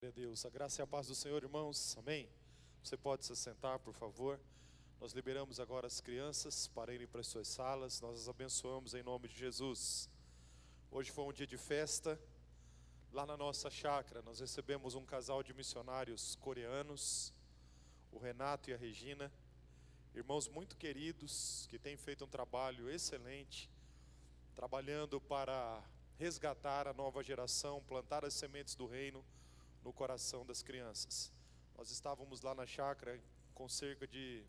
Glória a Deus, a graça e a paz do Senhor, irmãos, amém? Você pode se sentar, por favor. Nós liberamos agora as crianças para irem para as suas salas. Nós as abençoamos em nome de Jesus. Hoje foi um dia de festa. Lá na nossa chácara nós recebemos um casal de missionários coreanos, o Renato e a Regina, irmãos muito queridos que têm feito um trabalho excelente, trabalhando para resgatar a nova geração, plantar as sementes do reino no coração das crianças. Nós estávamos lá na chácara com cerca de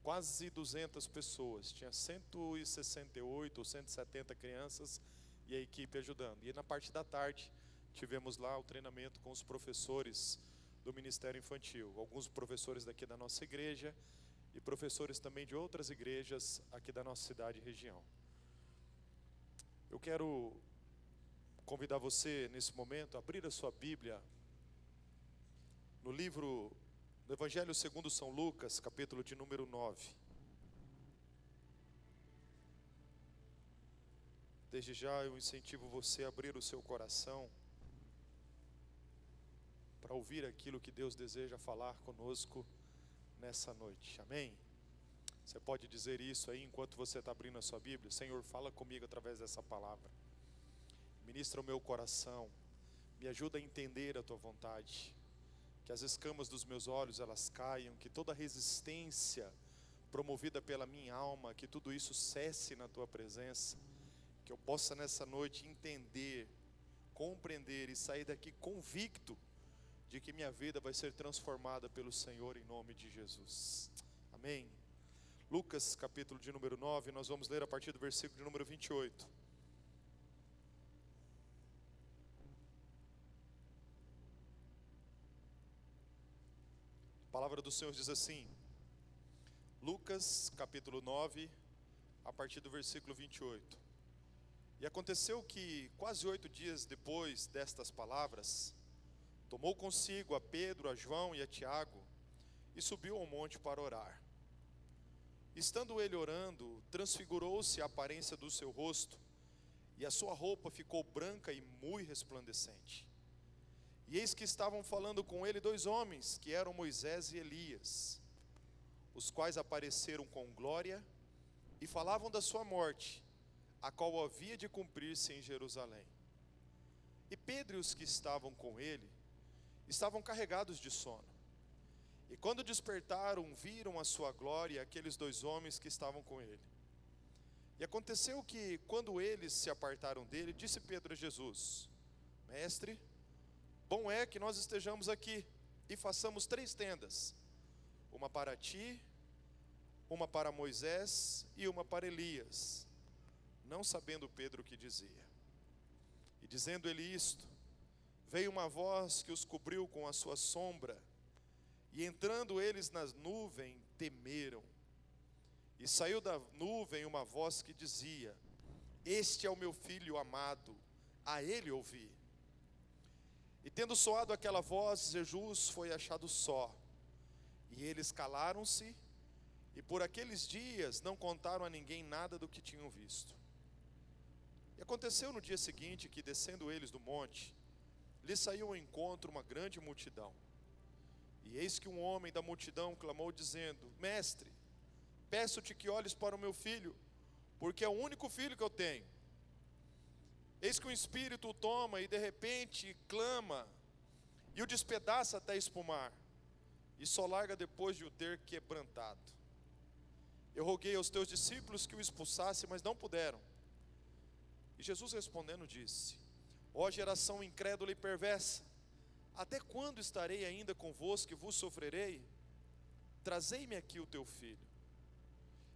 quase 200 pessoas, tinha 168 ou 170 crianças e a equipe ajudando. E na parte da tarde tivemos lá o treinamento com os professores do Ministério Infantil, alguns professores daqui da nossa igreja e professores também de outras igrejas aqui da nossa cidade e região. Eu quero convidar você nesse momento a abrir a sua Bíblia no livro do Evangelho segundo São Lucas, capítulo de número 9. Desde já eu incentivo você a abrir o seu coração para ouvir aquilo que Deus deseja falar conosco nessa noite, amém? Você pode dizer isso aí enquanto você está abrindo a sua Bíblia: Senhor, fala comigo através dessa palavra, ministra o meu coração, me ajuda a entender a tua vontade, que as escamas dos meus olhos elas caiam, que toda resistência promovida pela minha alma, que tudo isso cesse na tua presença, que eu possa nessa noite entender, compreender e sair daqui convicto de que minha vida vai ser transformada pelo Senhor em nome de Jesus, amém? Lucas capítulo de número 9, nós vamos ler a partir do versículo de número 28. A palavra do Senhor diz assim, Lucas capítulo 9, a partir do versículo 28. E aconteceu que quase 8 dias depois destas palavras, tomou consigo a Pedro, a João e a Tiago, e subiu ao monte para orar. Estando ele orando, transfigurou-se a aparência do seu rosto, e a sua roupa ficou branca e muito resplandecente. E eis que estavam falando com ele 2 homens, que eram Moisés e Elias, os quais apareceram com glória e falavam da sua morte, a qual havia de cumprir-se em Jerusalém. E Pedro e os que estavam com ele estavam carregados de sono. E quando despertaram, viram a sua glória aqueles 2 homens que estavam com ele. E aconteceu que, quando eles se apartaram dele, disse Pedro a Jesus: Mestre, bom é que nós estejamos aqui e façamos 3 tendas, uma para ti, uma para Moisés e uma para Elias. Não sabendo Pedro o que dizia. E dizendo ele isto, veio uma voz que os cobriu com a sua sombra, e entrando eles nas nuvens, temeram. E saiu da nuvem uma voz que dizia: Este é o meu filho amado, a ele ouvi. E tendo soado aquela voz, Jesus foi achado só. E eles calaram-se, e por aqueles dias não contaram a ninguém nada do que tinham visto. E aconteceu no dia seguinte que, descendo eles do monte, lhes saiu ao encontro uma grande multidão. E eis que um homem da multidão clamou dizendo: Mestre, peço-te que olhes para o meu filho, porque é o único filho que eu tenho. Eis que um espírito o toma e de repente clama, e o despedaça até espumar, e só larga depois de o ter quebrantado. Eu roguei aos teus discípulos que o expulsassem, mas não puderam. E Jesus respondendo disse: Ó geração incrédula e perversa, até quando estarei ainda convosco e vos sofrerei? Trazei-me aqui o teu filho.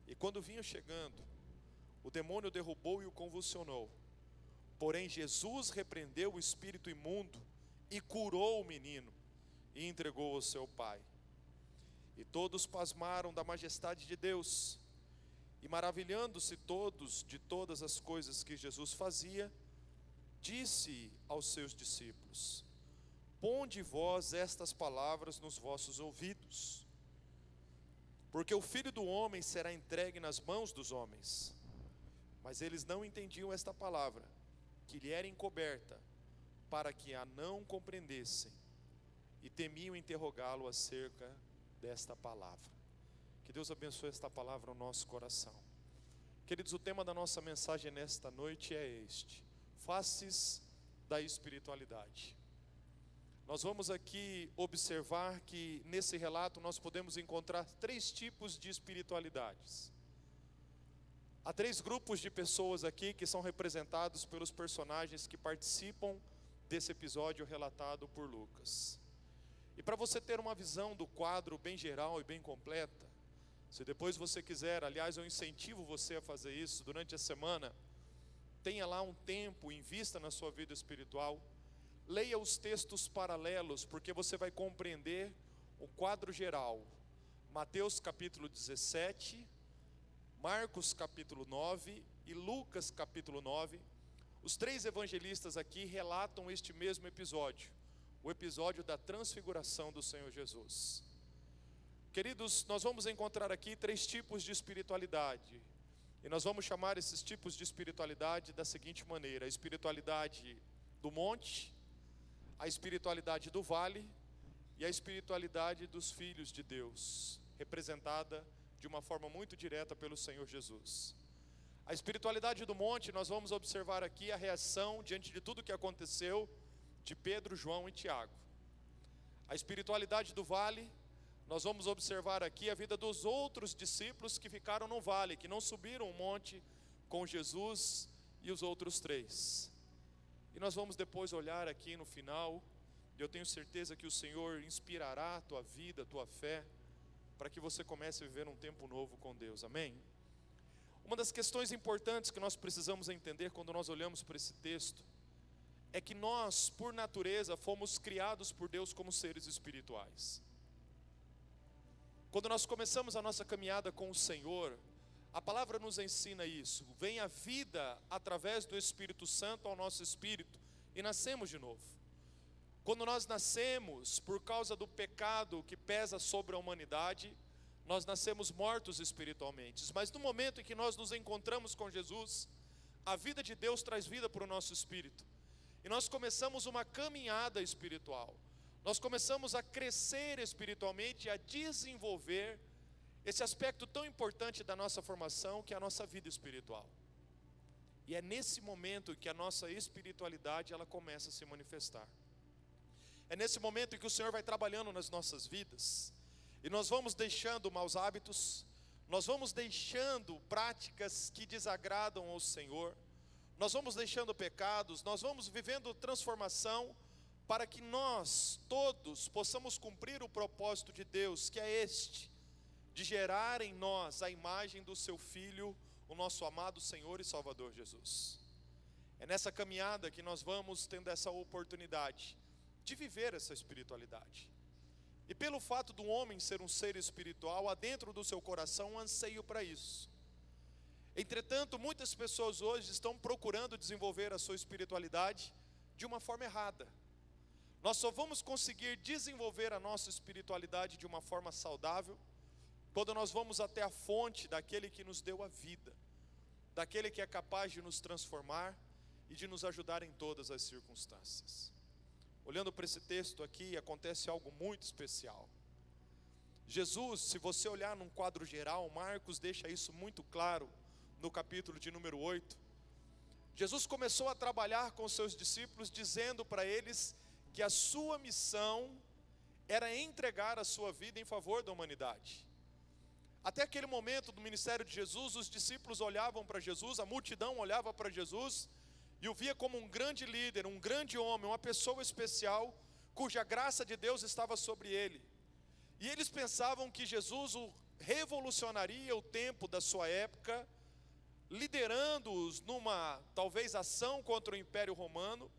E quando vinha chegando, o demônio derrubou e o convulsionou. Porém Jesus repreendeu o espírito imundo e curou o menino e entregou ao seu pai. E todos pasmaram da majestade de Deus, e maravilhando-se todos de todas as coisas que Jesus fazia, disse aos seus discípulos: Ponde vós estas palavras nos vossos ouvidos, porque o Filho do homem será entregue nas mãos dos homens. Mas eles não entendiam esta palavra, que lhe era encoberta, para que a não compreendessem, e temiam interrogá-lo acerca desta palavra. Que Deus abençoe esta palavra no nosso coração. Queridos, o tema da nossa mensagem nesta noite é este: faces da espiritualidade. Nós vamos aqui observar que nesse relato nós podemos encontrar 3 tipos de espiritualidades. Há 3 grupos de pessoas aqui que são representados pelos personagens que participam desse episódio relatado por Lucas. E para você ter uma visão do quadro bem geral e bem completa, se depois você quiser, aliás, eu incentivo você a fazer isso durante a semana, tenha lá um tempo, invista na sua vida espiritual, leia os textos paralelos, porque você vai compreender o quadro geral. Mateus capítulo 17, Marcos capítulo 9 e Lucas capítulo 9. Os 3 evangelistas aqui relatam este mesmo episódio, o episódio da transfiguração do Senhor Jesus. Queridos, nós vamos encontrar aqui 3 tipos de espiritualidade, e nós vamos chamar esses tipos de espiritualidade da seguinte maneira: a espiritualidade do monte, a espiritualidade do vale e a espiritualidade dos filhos de Deus, representada de uma forma muito direta pelo Senhor Jesus. A espiritualidade do monte, nós vamos observar aqui a reação diante de tudo que aconteceu de Pedro, João e Tiago. A espiritualidade do vale, nós vamos observar aqui a vida dos outros discípulos que ficaram no vale, que não subiram o monte com Jesus e os outros 3. E nós vamos depois olhar aqui no final, e eu tenho certeza que o Senhor inspirará a tua vida, a tua fé, para que você comece a viver um tempo novo com Deus, amém? Uma das questões importantes que nós precisamos entender quando nós olhamos para esse texto, é que nós, por natureza, fomos criados por Deus como seres espirituais. Quando nós começamos a nossa caminhada com o Senhor, a palavra nos ensina isso: vem a vida através do Espírito Santo ao nosso espírito, e nascemos de novo. Quando nós nascemos, por causa do pecado que pesa sobre a humanidade, nós nascemos mortos espiritualmente. Mas no momento em que nós nos encontramos com Jesus, a vida de Deus traz vida para o nosso espírito, e nós começamos uma caminhada espiritual. Nós começamos a crescer espiritualmente e a desenvolver esse aspecto tão importante da nossa formação, que é a nossa vida espiritual. E é nesse momento que a nossa espiritualidade ela começa a se manifestar. É nesse momento em que o Senhor vai trabalhando nas nossas vidas, e nós vamos deixando maus hábitos, nós vamos deixando práticas que desagradam ao Senhor, nós vamos deixando pecados, nós vamos vivendo transformação, para que nós todos possamos cumprir o propósito de Deus, que é este: de gerar em nós a imagem do seu Filho, o nosso amado Senhor e Salvador Jesus. É nessa caminhada que nós vamos tendo essa oportunidade de viver essa espiritualidade. E pelo fato do homem ser um ser espiritual, há dentro do seu coração um anseio para isso. Entretanto, muitas pessoas hoje estão procurando desenvolver a sua espiritualidade de uma forma errada. Nós só vamos conseguir desenvolver a nossa espiritualidade de uma forma saudável quando nós vamos até a fonte daquele que nos deu a vida, daquele que é capaz de nos transformar e de nos ajudar em todas as circunstâncias. Olhando para esse texto aqui, acontece algo muito especial. Jesus, se você olhar num quadro geral, Marcos deixa isso muito claro no capítulo de número 8. Jesus começou a trabalhar com seus discípulos, dizendo para eles que a sua missão era entregar a sua vida em favor da humanidade. Até aquele momento do ministério de Jesus, os discípulos olhavam para Jesus, a multidão olhava para Jesus e o via como um grande líder, um grande homem, uma pessoa especial, cuja graça de Deus estava sobre ele. E eles pensavam que Jesus revolucionaria o tempo da sua época, liderando-os numa, talvez, ação contra o Império Romano,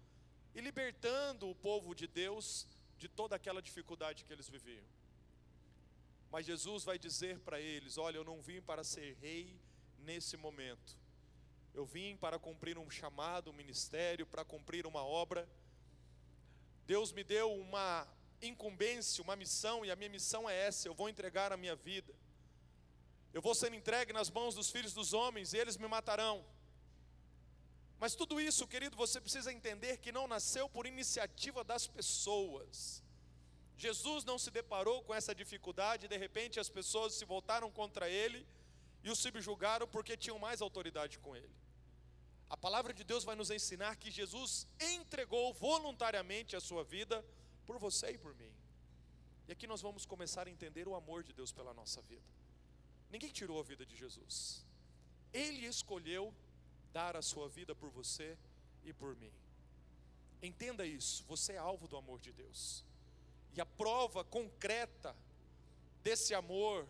e libertando o povo de Deus de toda aquela dificuldade que eles viviam. Mas Jesus vai dizer para eles: olha, eu não vim para ser rei nesse momento. Eu vim para cumprir um chamado, um ministério, para cumprir uma obra. Deus me deu uma incumbência, uma missão, e a minha missão é essa: eu vou entregar a minha vida. Eu vou ser entregue nas mãos dos filhos dos homens, e eles me matarão. Mas tudo isso, querido, você precisa entender que não nasceu por iniciativa das pessoas. Jesus não se deparou com essa dificuldade, de repente as pessoas se voltaram contra ele e o subjugaram porque tinham mais autoridade com ele. A palavra de Deus vai nos ensinar que Jesus entregou voluntariamente a sua vida por você e por mim. E aqui nós vamos começar a entender o amor de Deus pela nossa vida. Ninguém tirou a vida de Jesus. Ele escolheu dar a sua vida por você e por mim. Entenda isso, você é alvo do amor de Deus. E a prova concreta desse amor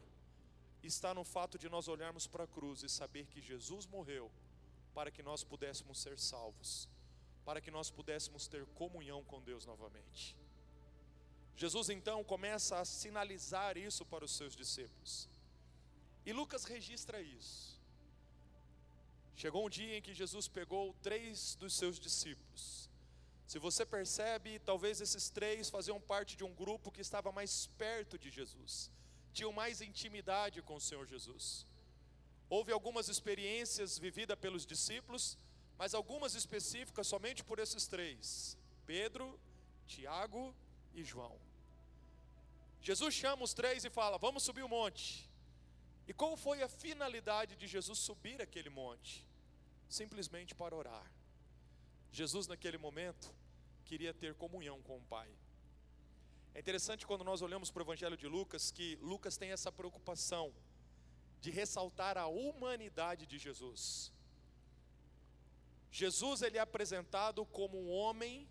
está no fato de nós olharmos para a cruz e saber que Jesus morreu para que nós pudéssemos ser salvos, para que nós pudéssemos ter comunhão com Deus novamente. Jesus então começa a sinalizar isso para os seus discípulos. E Lucas registra isso. Chegou um dia em que Jesus pegou 3 dos seus discípulos. Se você percebe, talvez esses 3 faziam parte de um grupo que estava mais perto de Jesus, tinham mais intimidade com o Senhor Jesus. Houve algumas experiências vividas pelos discípulos, mas algumas específicas somente por esses 3: Pedro, Tiago e João. Jesus chama os 3 e fala: vamos subir o monte. E qual foi a finalidade de Jesus subir aquele monte? Simplesmente para orar. Jesus naquele momento queria ter comunhão com o Pai. É interessante quando nós olhamos para o Evangelho de Lucas, que Lucas tem essa preocupação de ressaltar a humanidade de Jesus. Jesus ele é apresentado como um homem,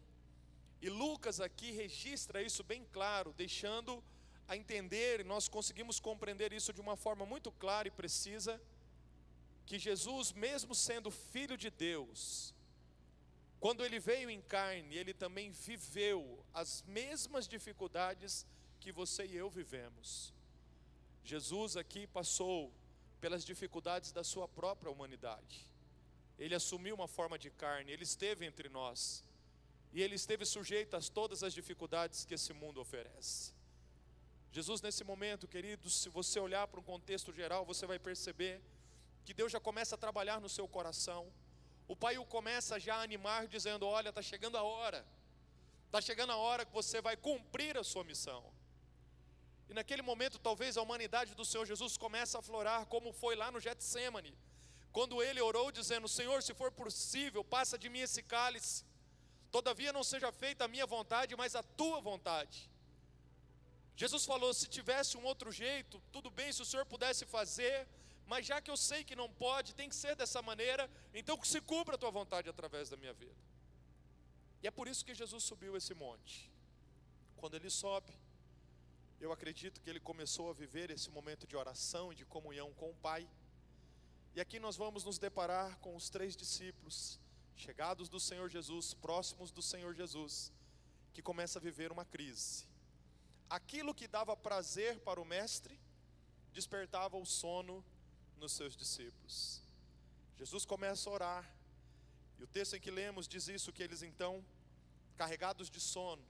e Lucas aqui registra isso bem claro, deixando a entender, e nós conseguimos compreender isso de uma forma muito clara e precisa, que Jesus, mesmo sendo Filho de Deus, quando ele veio em carne, ele também viveu as mesmas dificuldades que você e eu vivemos. Jesus aqui passou pelas dificuldades da sua própria humanidade. Ele assumiu uma forma de carne, ele esteve entre nós, e ele esteve sujeito a todas as dificuldades que esse mundo oferece. Jesus nesse momento, queridos, se você olhar para um contexto geral, você vai perceber que Deus já começa a trabalhar no seu coração. O Pai o começa já a animar, dizendo: olha, está chegando a hora que você vai cumprir a sua missão. E naquele momento talvez a humanidade do Senhor Jesus comece a aflorar, como foi lá no Getsêmani, quando ele orou dizendo: Senhor, se for possível, passa de mim esse cálice, todavia não seja feita a minha vontade, mas a tua vontade. Jesus falou: se tivesse um outro jeito, tudo bem, se o Senhor pudesse fazer, mas já que eu sei que não pode, tem que ser dessa maneira, então que se cumpra a tua vontade através da minha vida. E é por isso que Jesus subiu esse monte. Quando ele sobe, eu acredito que ele começou a viver esse momento de oração e de comunhão com o Pai. E aqui nós vamos nos deparar com os 3 discípulos, chegados do Senhor Jesus, próximos do Senhor Jesus, que começa a viver uma crise. Aquilo que dava prazer para o mestre, despertava o sono nos seus discípulos. Jesus começa a orar, e o texto em que lemos diz isso, que eles então, carregados de sono,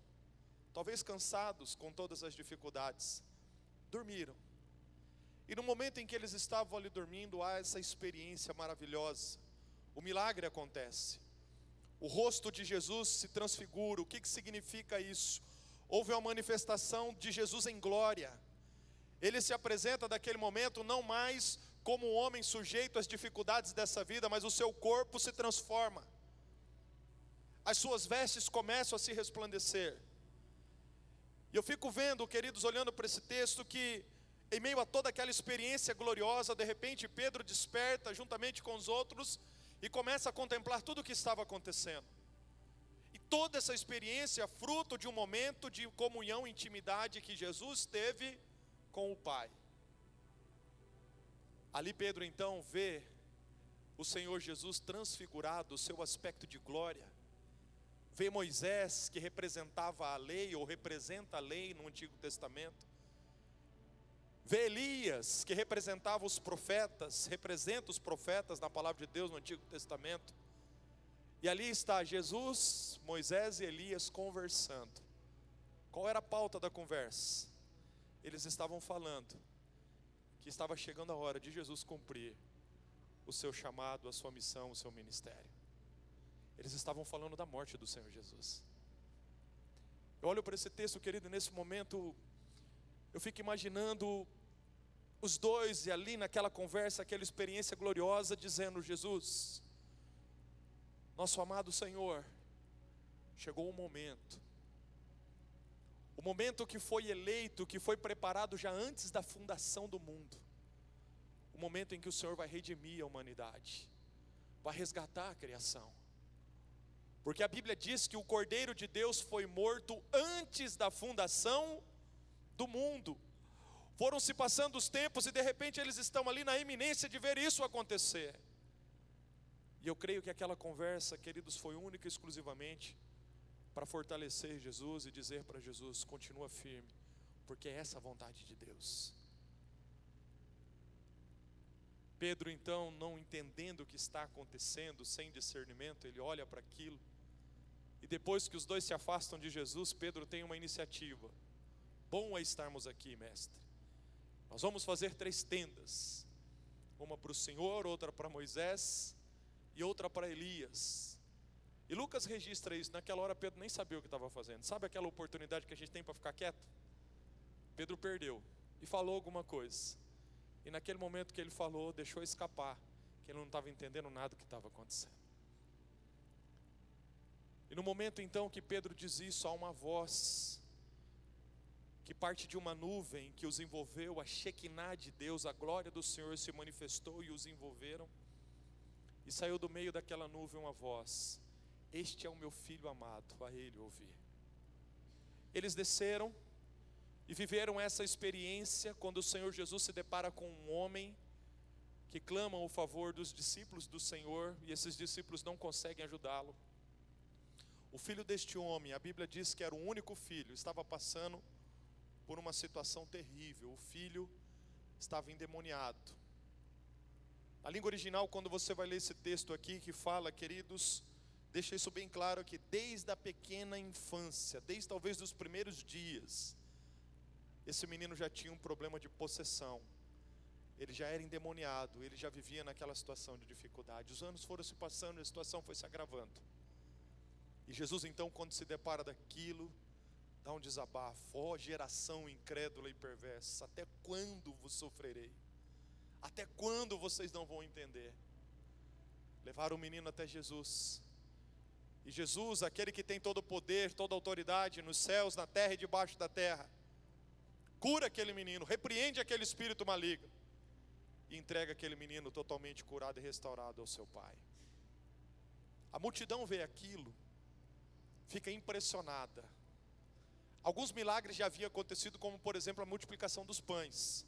talvez cansados com todas as dificuldades, dormiram. E no momento em que eles estavam ali dormindo, há essa experiência maravilhosa. O milagre acontece. O rosto de Jesus se transfigura. O que significa isso? Houve uma manifestação de Jesus em glória. Ele se apresenta naquele momento não mais como um homem sujeito às dificuldades dessa vida, mas o seu corpo se transforma. As suas vestes começam a se resplandecer. E eu fico vendo, queridos, olhando para esse texto, que em meio a toda aquela experiência gloriosa, de repente Pedro desperta juntamente com os outros e começa a contemplar tudo o que estava acontecendo. E toda essa experiência é fruto de um momento de comunhão e intimidade que Jesus teve com o Pai. Ali Pedro então vê o Senhor Jesus transfigurado, o seu aspecto de glória. Vê Moisés, que representava a lei, ou representa a lei no Antigo Testamento. Vê Elias, que representava os profetas, representa os profetas na palavra de Deus no Antigo Testamento. E ali está Jesus, Moisés e Elias conversando. Qual era a pauta da conversa? Eles estavam falando que estava chegando a hora de Jesus cumprir o seu chamado, a sua missão, o seu ministério. Eles estavam falando da morte do Senhor Jesus. Eu olho para esse texto, querido, e nesse momento eu fico imaginando os dois e ali naquela conversa, aquela experiência gloriosa, dizendo: Jesus, nosso amado Senhor, chegou o momento que foi eleito, que foi preparado já antes da fundação do mundo, o momento em que o Senhor vai redimir a humanidade, vai resgatar a criação, porque a Bíblia diz que o Cordeiro de Deus foi morto antes da fundação do mundo. Foram se passando os tempos e de repente eles estão ali na iminência de ver isso acontecer. E eu creio que aquela conversa, queridos, foi única e exclusivamente para fortalecer Jesus e dizer para Jesus: continua firme, porque é essa a vontade de Deus. Pedro então, não entendendo o que está acontecendo, sem discernimento, ele olha para aquilo. E depois que os dois se afastam de Jesus, Pedro tem uma iniciativa: bom é estarmos aqui, mestre. Nós vamos fazer 3 tendas, uma para o Senhor, outra para Moisés e outra para Elias. E Lucas registra isso. Naquela hora Pedro nem sabia o que estava fazendo. Sabe aquela oportunidade que a gente tem para ficar quieto? Pedro perdeu e falou alguma coisa. E naquele momento que ele falou, deixou escapar que ele não estava entendendo nada do que estava acontecendo. E no momento então que Pedro diz isso, há uma voz que parte de uma nuvem que os envolveu, a Shekinah de Deus, a glória do Senhor se manifestou e os envolveram. E saiu do meio daquela nuvem uma voz: este é o meu filho amado, a ele ouvir. Eles desceram e viveram essa experiência quando o Senhor Jesus se depara com um homem que clama o favor dos discípulos do Senhor, e esses discípulos não conseguem ajudá-lo. O filho deste homem, a Bíblia diz que era o único filho, estava passando por uma situação terrível. O filho estava endemoniado. Na língua original, quando você vai ler esse texto aqui que fala, queridos, deixa isso bem claro, que desde a pequena infância, desde talvez dos primeiros dias, esse menino já tinha um problema de possessão. Ele já era endemoniado, ele já vivia naquela situação de dificuldade. Os anos foram se passando e a situação foi se agravando. E Jesus então, quando se depara daquilo, dá um desabafo: ó geração incrédula e perversa, até quando vos sofrerei? Até quando vocês não vão entender? Levaram o menino até Jesus. E Jesus, aquele que tem todo o poder, toda a autoridade nos céus, na terra e debaixo da terra, cura aquele menino, repreende aquele espírito maligno e entrega aquele menino totalmente curado e restaurado ao seu pai. A multidão vê aquilo, fica impressionada. Alguns milagres já haviam acontecido, como por exemplo a multiplicação dos pães.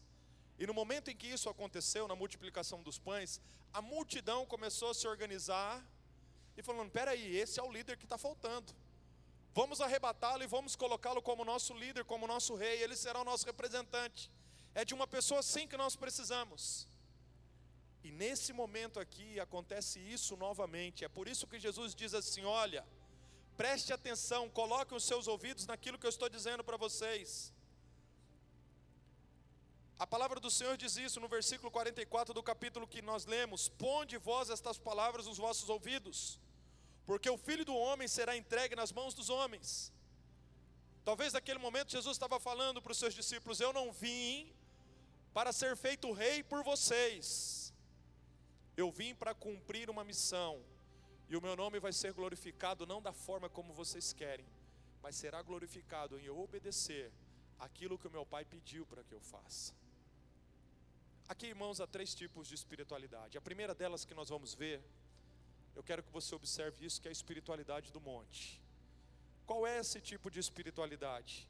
E no momento em que isso aconteceu, na multiplicação dos pães, a multidão começou a se organizar e falando: peraí, esse é o líder que está faltando. Vamos arrebatá-lo e vamos colocá-lo como nosso líder, como nosso rei. Ele será o nosso representante. É de uma pessoa assim que nós precisamos. E nesse momento aqui acontece isso novamente. É por isso que Jesus diz assim: olha, preste atenção, coloque os seus ouvidos naquilo que eu estou dizendo para vocês. A palavra do Senhor diz isso no versículo 44 do capítulo que nós lemos: ponde vós estas palavras nos vossos ouvidos, porque o Filho do Homem será entregue nas mãos dos homens. Talvez naquele momento Jesus estava falando para os seus discípulos: eu não vim para ser feito rei por vocês, eu vim para cumprir uma missão. E o meu nome vai ser glorificado não da forma como vocês querem, mas será glorificado em eu obedecer aquilo que o meu Pai pediu para que eu faça. Aqui, irmãos, há 3 tipos de espiritualidade. A primeira delas que nós vamos ver, eu quero que você observe isso, que é a espiritualidade do monte. Qual é esse tipo de espiritualidade?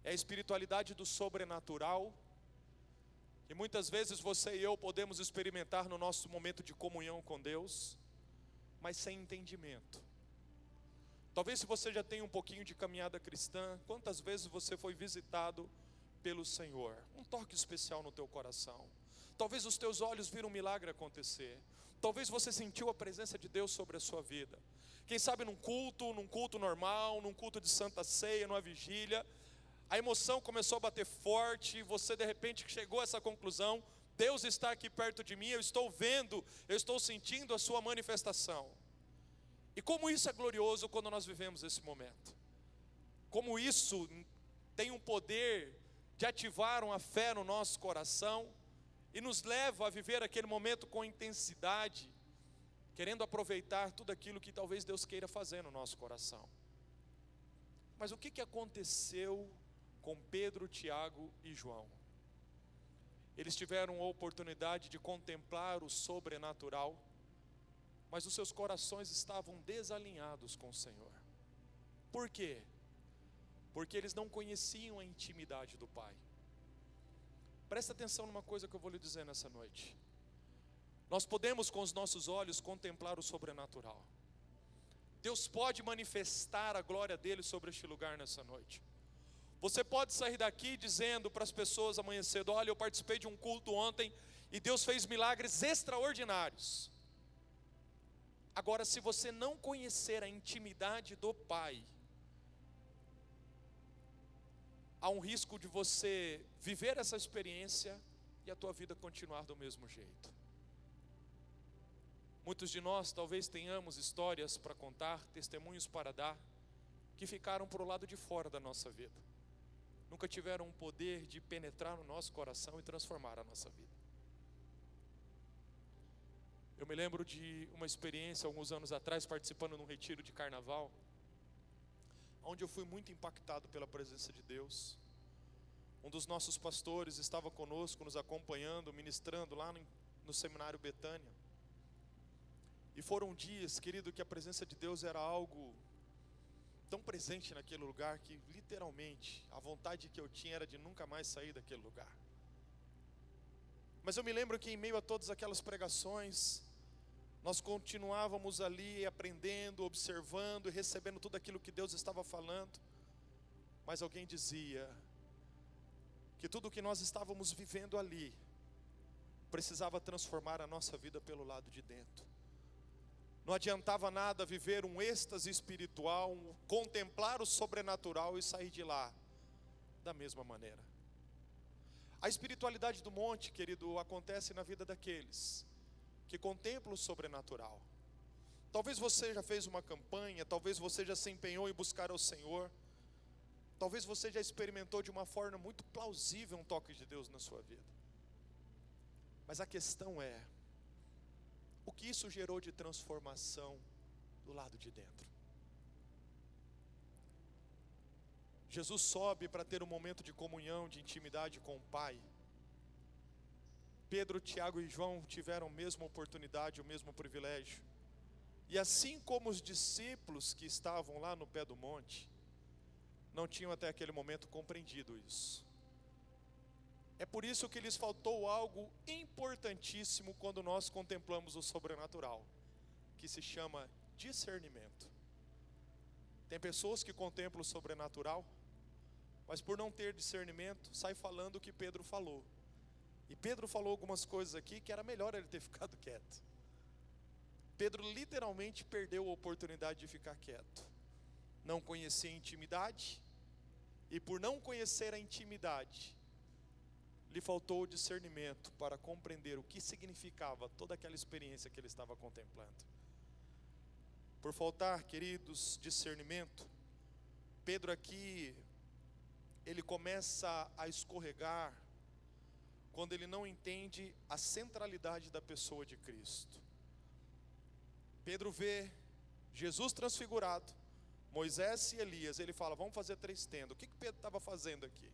É a espiritualidade do sobrenatural, que muitas vezes você e eu podemos experimentar no nosso momento de comunhão com Deus, mas sem entendimento. Talvez se você já tem um pouquinho de caminhada cristã, quantas vezes você foi visitado pelo Senhor? Um toque especial no teu coração. Talvez os teus olhos viram um milagre acontecer. Talvez você sentiu a presença de Deus sobre a sua vida. Quem sabe num culto normal, num culto de Santa Ceia, numa vigília, a emoção começou a bater forte e você de repente chegou a essa conclusão: Deus está aqui perto de mim, eu estou vendo, eu estou sentindo a sua manifestação. E como isso é glorioso quando nós vivemos esse momento. como isso tem um poder de ativar uma fé no nosso coração e nos leva a viver aquele momento com intensidade, querendo aproveitar tudo aquilo que talvez Deus queira fazer no nosso coração. Mas o que aconteceu com Pedro, Tiago e João? Eles tiveram a oportunidade de contemplar o sobrenatural, mas os seus corações estavam desalinhados com o Senhor. Por quê? Porque eles não conheciam a intimidade do Pai. Presta atenção numa coisa que eu vou lhe dizer nessa noite. Nós podemos com os nossos olhos contemplar o sobrenatural. Deus pode manifestar a glória dele sobre este lugar nessa noite. Você pode sair daqui dizendo para as pessoas amanhã cedo: olha, eu participei de um culto ontem e Deus fez milagres extraordinários. Agora, se você não conhecer a intimidade do Pai, há um risco de você viver essa experiência e a tua vida continuar do mesmo jeito. Muitos de nós talvez tenhamos histórias para contar, testemunhos para dar, que ficaram para o lado de fora da nossa vida. Nunca tiveram o poder de penetrar no nosso coração e transformar a nossa vida. Eu me lembro de uma experiência alguns anos atrás, participando de um retiro de carnaval, onde eu fui muito impactado pela presença de Deus. Um dos nossos pastores estava conosco, nos acompanhando, ministrando lá no seminário Betânia. E foram dias, querido, que a presença de Deus era algo tão presente naquele lugar que literalmente a vontade que eu tinha era de nunca mais sair daquele lugar. Mas eu me lembro que em meio a todas aquelas pregações, nós continuávamos ali aprendendo, observando e recebendo tudo aquilo que Deus estava falando. Mas alguém dizia que tudo o que nós estávamos vivendo ali precisava transformar a nossa vida pelo lado de dentro. Não adiantava nada viver um êxtase espiritual, contemplar o sobrenatural e sair de lá da mesma maneira. A espiritualidade do monte, querido, acontece na vida daqueles que contemplam o sobrenatural. Talvez você já fez uma campanha, talvez você já se empenhou em buscar ao Senhor, talvez você já experimentou de uma forma muito plausível um toque de Deus na sua vida. Mas a questão é, o que isso gerou de transformação do lado de dentro? Jesus sobe para ter um momento de comunhão, de intimidade com o Pai. Pedro, Tiago e João tiveram a mesma oportunidade, o mesmo privilégio. E assim como os discípulos que estavam lá no pé do monte, não tinham até aquele momento compreendido isso. É por isso que lhes faltou algo importantíssimo quando nós contemplamos o sobrenatural, que se chama discernimento. Tem pessoas que contemplam o sobrenatural, mas por não ter discernimento, sai falando o que Pedro falou. E Pedro falou algumas coisas aqui que era melhor ele ter ficado quieto. Pedro literalmente perdeu a oportunidade de ficar quieto. Não conhecia a intimidade, e por não conhecer a intimidade, lhe faltou o discernimento para compreender o que significava toda aquela experiência que ele estava contemplando. Por faltar, queridos, discernimento, Pedro aqui, ele começa a escorregar quando ele não entende a centralidade da pessoa de Cristo. Pedro vê Jesus transfigurado, Moisés e Elias, ele fala: vamos fazer 3 tendas. O que Pedro estava fazendo aqui?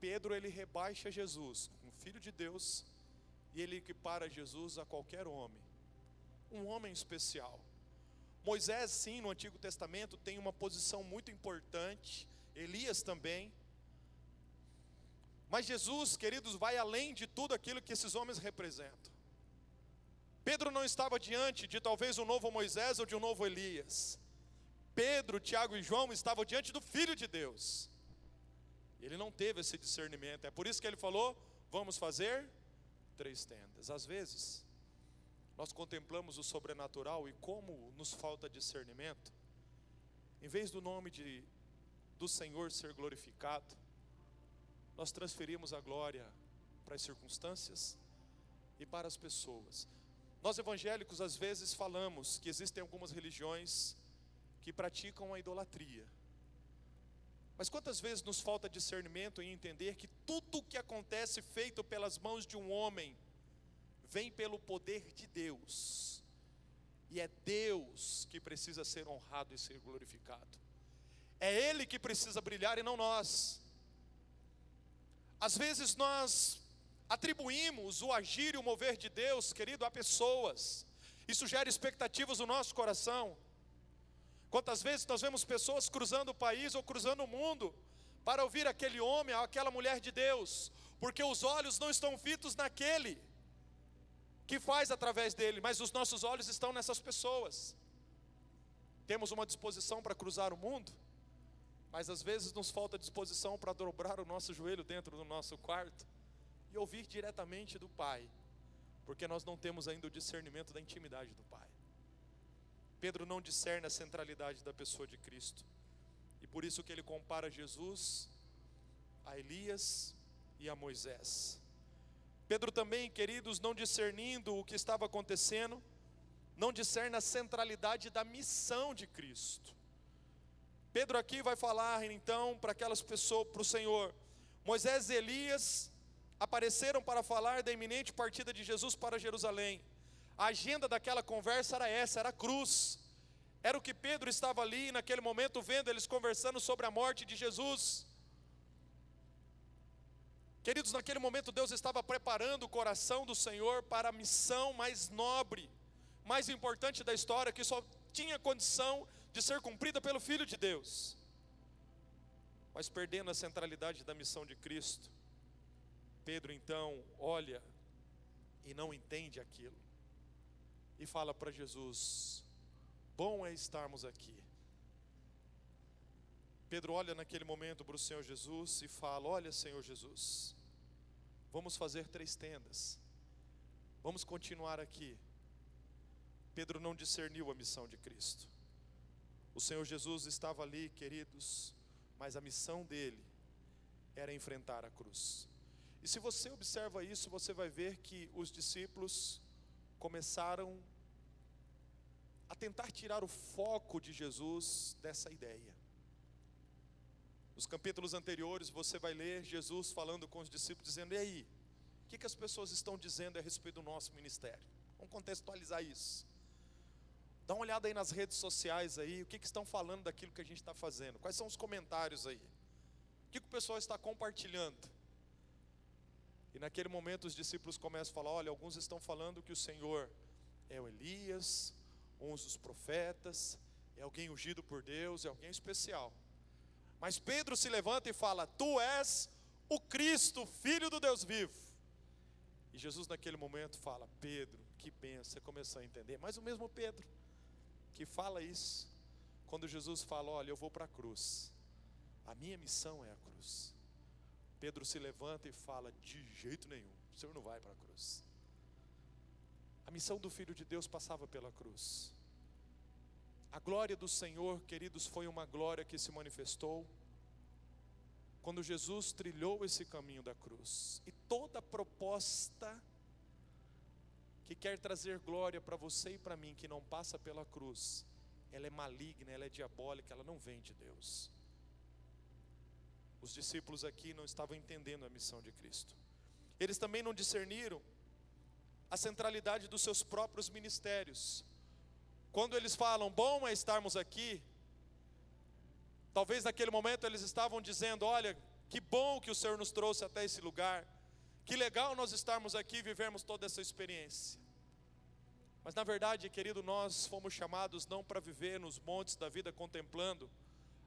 Pedro, ele rebaixa Jesus, um filho de Deus, e ele equipara Jesus a qualquer homem, um homem especial. Moisés, sim, no Antigo Testamento tem uma posição muito importante, Elias também, mas Jesus, queridos, vai além de tudo aquilo que esses homens representam. Pedro não estava diante de talvez um novo Moisés ou de um novo Elias. Pedro, Tiago e João estavam diante do Filho de Deus. Ele não teve esse discernimento. É por isso que ele falou: vamos fazer 3 tendas. Às vezes, nós contemplamos o sobrenatural e como nos falta discernimento, em vez do nome do Senhor ser glorificado, nós transferimos a glória para as circunstâncias e para as pessoas. Nós evangélicos às vezes falamos que existem algumas religiões que praticam a idolatria. Mas quantas vezes nos falta discernimento em entender que tudo o que acontece feito pelas mãos de um homem vem pelo poder de Deus, e é Deus que precisa ser honrado e ser glorificado, é Ele que precisa brilhar e não nós. Às vezes nós atribuímos o agir e o mover de Deus, querido, a pessoas. Isso gera expectativas no nosso coração. Quantas vezes nós vemos pessoas cruzando o país ou cruzando o mundo para ouvir aquele homem, aquela mulher de Deus, porque os olhos não estão fitos naquele que faz através dele, mas os nossos olhos estão nessas pessoas. Temos uma disposição para cruzar o mundo, mas às vezes nos falta disposição para dobrar o nosso joelho dentro do nosso quarto e ouvir diretamente do Pai, porque nós não temos ainda o discernimento da intimidade do Pai. Pedro não discerne a centralidade da pessoa de Cristo, e por isso que ele compara Jesus a Elias e a Moisés. Pedro também, queridos, não discernindo o que estava acontecendo, não discerne a centralidade da missão de Cristo. Pedro aqui vai falar então para aquelas pessoas, para o Senhor: Moisés e Elias apareceram para falar da iminente partida de Jesus para Jerusalém. A agenda daquela conversa era essa, era a cruz. Era o que Pedro estava ali naquele momento vendo, eles conversando sobre a morte de Jesus. Queridos, naquele momento Deus estava preparando o coração do Senhor para a missão mais nobre, mais importante da história, que só tinha condição de ser cumprida pelo Filho de Deus. Mas perdendo a centralidade da missão de Cristo, Pedro então olha e não entende aquilo, e fala para Jesus: bom é estarmos aqui. Pedro olha naquele momento para o Senhor Jesus e fala: olha, Senhor Jesus, vamos fazer 3 tendas, vamos continuar aqui. Pedro não discerniu a missão de Cristo. O Senhor Jesus estava ali, queridos, mas a missão dele era enfrentar a cruz. E se você observa isso, você vai ver que os discípulos começaram a tentar tirar o foco de Jesus dessa ideia. Nos capítulos anteriores você vai ler Jesus falando com os discípulos, dizendo: e aí, o que as pessoas estão dizendo a respeito do nosso ministério? Vamos contextualizar isso. Dá uma olhada aí nas redes sociais aí, o que estão falando daquilo que a gente está fazendo? Quais são os comentários aí? O que o pessoal está compartilhando? E naquele momento os discípulos começam a falar: olha, alguns estão falando que o Senhor é o Elias, uns os profetas, é alguém ungido por Deus, é alguém especial. Mas Pedro se levanta e fala: tu és o Cristo, Filho do Deus vivo. E Jesus naquele momento fala: Pedro, que bênção, você começou a entender. Mas o mesmo Pedro que fala isso, quando Jesus fala: olha, eu vou para a cruz, a minha missão é a cruz, Pedro se levanta e fala: de jeito nenhum, o Senhor não vai para a cruz. A missão do Filho de Deus passava pela cruz. A glória do Senhor, queridos, foi uma glória que se manifestou quando Jesus trilhou esse caminho da cruz. E toda proposta que quer trazer glória para você e para mim, que não passa pela cruz, ela é maligna, ela é diabólica, ela não vem de Deus. Os discípulos aqui não estavam entendendo a missão de Cristo. Eles também não discerniram a centralidade dos seus próprios ministérios. Quando eles falam: bom é estarmos aqui, talvez naquele momento eles estavam dizendo: olha, que bom que o Senhor nos trouxe até esse lugar, que legal nós estarmos aqui e vivermos toda essa experiência. Mas na verdade, querido, nós fomos chamados não para viver nos montes da vida contemplando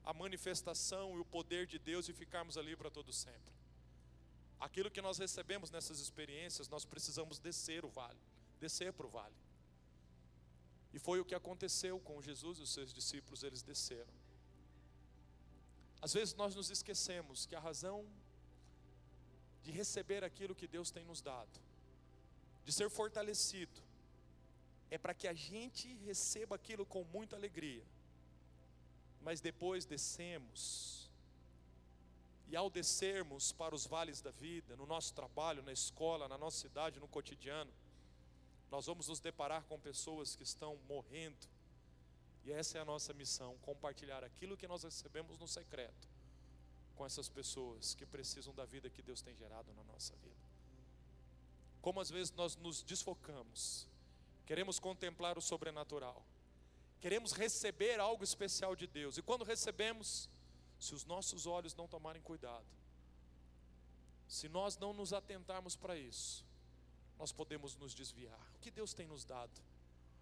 a manifestação e o poder de Deus e ficarmos ali para todo sempre. Aquilo que nós recebemos nessas experiências, nós precisamos descer o vale, descer para o vale. E foi o que aconteceu com Jesus e os seus discípulos, eles desceram. Às vezes nós nos esquecemos que a razão de receber aquilo que Deus tem nos dado, de ser fortalecido, é para que a gente receba aquilo com muita alegria. Mas depois descemos, e ao descermos para os vales da vida, no nosso trabalho, na escola, na nossa cidade, no cotidiano, nós vamos nos deparar com pessoas que estão morrendo. E essa é a nossa missão: compartilhar aquilo que nós recebemos no secreto com essas pessoas que precisam da vida que Deus tem gerado na nossa vida. Como às vezes nós nos desfocamos, queremos contemplar o sobrenatural, queremos receber algo especial de Deus, e quando recebemos, se os nossos olhos não tomarem cuidado, se nós não nos atentarmos para isso, nós podemos nos desviar. O que Deus tem nos dado?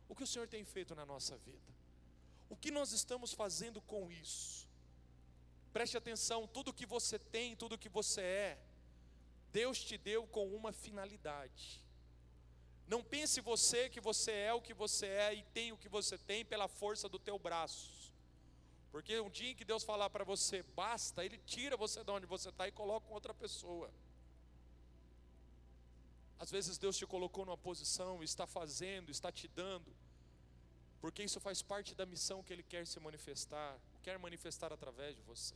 O que o Senhor tem feito na nossa vida? O que nós estamos fazendo com isso? Preste atenção, tudo que você tem, tudo que você é, Deus te deu com uma finalidade. Não pense você que você é o que você é e tem o que você tem pela força do teu braço. Porque um dia que Deus falar para você, basta, Ele tira você de onde você está e coloca com outra pessoa. Às vezes Deus te colocou numa posição, está fazendo, está te dando, porque isso faz parte da missão que Ele quer se manifestar, quer manifestar através de você.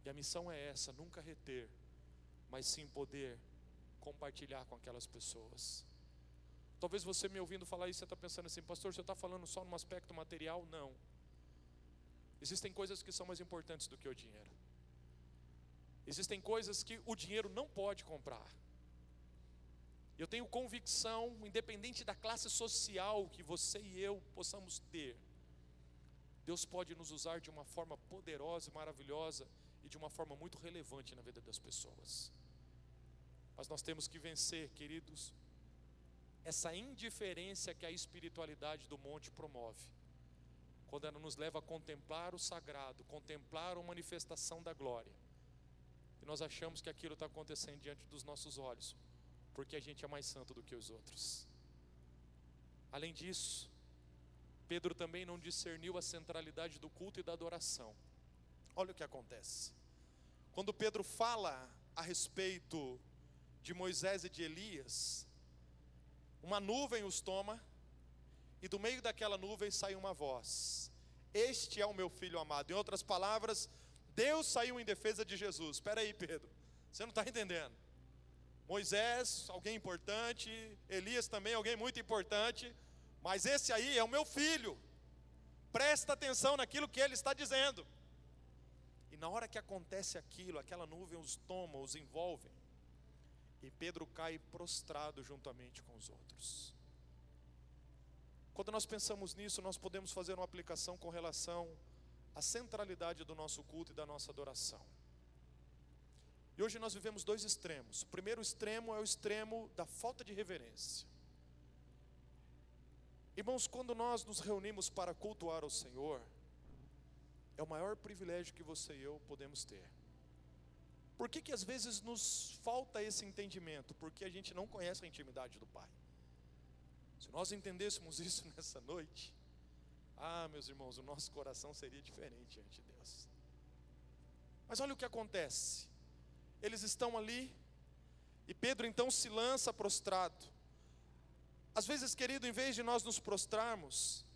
E a missão é essa, nunca reter, mas sim poder compartilhar com aquelas pessoas. Talvez você me ouvindo falar isso, você está pensando assim, pastor, você está falando só no aspecto material? Não. Existem coisas que são mais importantes do que o dinheiro. Existem coisas que o dinheiro não pode comprar. Eu tenho convicção, independente da classe social que você e eu possamos ter, Deus pode nos usar de uma forma poderosa e maravilhosa e de uma forma muito relevante na vida das pessoas. Mas nós temos que vencer, queridos, essa indiferença que a espiritualidade do monte promove, quando ela nos leva a contemplar o sagrado, contemplar a manifestação da glória, e nós achamos que aquilo está acontecendo diante dos nossos olhos, porque a gente é mais santo do que os outros. Além disso, Pedro também não discerniu a centralidade do culto e da adoração. Olha o que acontece. Quando Pedro fala a respeito de Moisés e de Elias, uma nuvem os toma, e do meio daquela nuvem sai uma voz: este é o meu filho amado. Em outras palavras, Deus saiu em defesa de Jesus. Espera aí, Pedro, você não está entendendo. Moisés, alguém importante, Elias também, alguém muito importante, mas esse aí é o meu filho. Presta atenção naquilo que ele está dizendo. E na hora que acontece aquilo, aquela nuvem os toma, os envolve, e Pedro cai prostrado juntamente com os outros. Quando nós pensamos nisso, nós podemos fazer uma aplicação com relação à centralidade do nosso culto e da nossa adoração. E hoje nós vivemos dois extremos. O primeiro extremo é o extremo da falta de reverência. Irmãos, quando nós nos reunimos para cultuar ao Senhor, é o maior privilégio que você e eu podemos ter. Por que às vezes nos falta esse entendimento? Porque a gente não conhece a intimidade do Pai. Se nós entendêssemos isso nessa noite, meus irmãos, o nosso coração seria diferente diante de Deus. Mas olha o que acontece. Eles estão ali, e Pedro então se lança prostrado. Às vezes, querido, em vez de nós nos prostrarmos,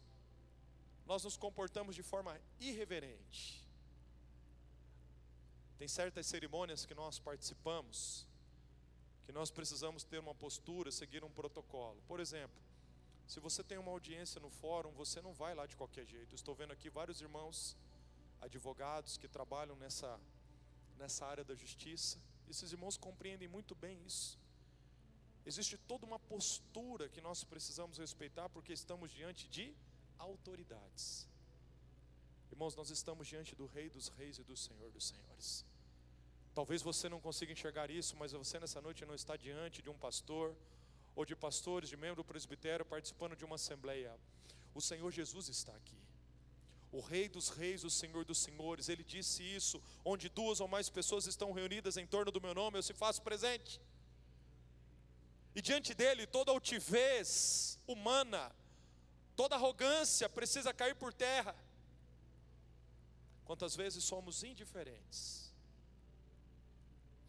nós nos comportamos de forma irreverente. Tem certas cerimônias que nós participamos, que nós precisamos ter uma postura, seguir um protocolo. Por exemplo, se você tem uma audiência no fórum, você não vai lá de qualquer jeito. Estou vendo aqui vários irmãos advogados que trabalham nessa área da justiça. Esses irmãos compreendem muito bem isso. Existe toda uma postura que nós precisamos respeitar, porque estamos diante de autoridades. Irmãos, nós estamos diante do Rei dos Reis e do Senhor dos Senhores. Talvez você não consiga enxergar isso, mas você nessa noite não está diante de um pastor, ou de pastores, de membro do presbitério, participando de uma assembleia. O Senhor Jesus está aqui. O Rei dos Reis, o Senhor dos Senhores. Ele disse isso: onde duas ou mais pessoas estão reunidas em torno do meu nome, eu se faço presente. E diante dele, toda altivez humana, toda arrogância precisa cair por terra. Quantas vezes somos indiferentes?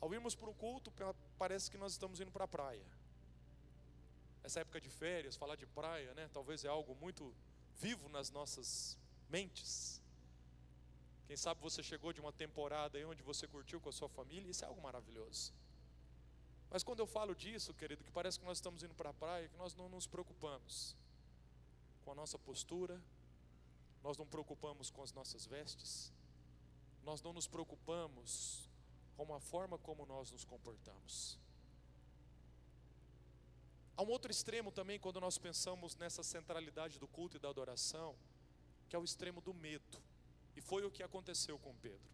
Ao irmos para um culto, parece que nós estamos indo para a praia. Essa época de férias, falar de praia, né? Talvez é algo muito vivo nas nossas mentes. Quem sabe você chegou de uma temporada aí onde você curtiu com a sua família, isso é algo maravilhoso. Mas quando eu falo disso, querido, que parece que nós estamos indo para a praia, que nós não nos preocupamos com a nossa postura, nós não preocupamos com as nossas vestes, nós não nos preocupamos com a forma como nós nos comportamos. Há um outro extremo também quando nós pensamos nessa centralidade do culto e da adoração, que é o extremo do medo. E foi o que aconteceu com Pedro.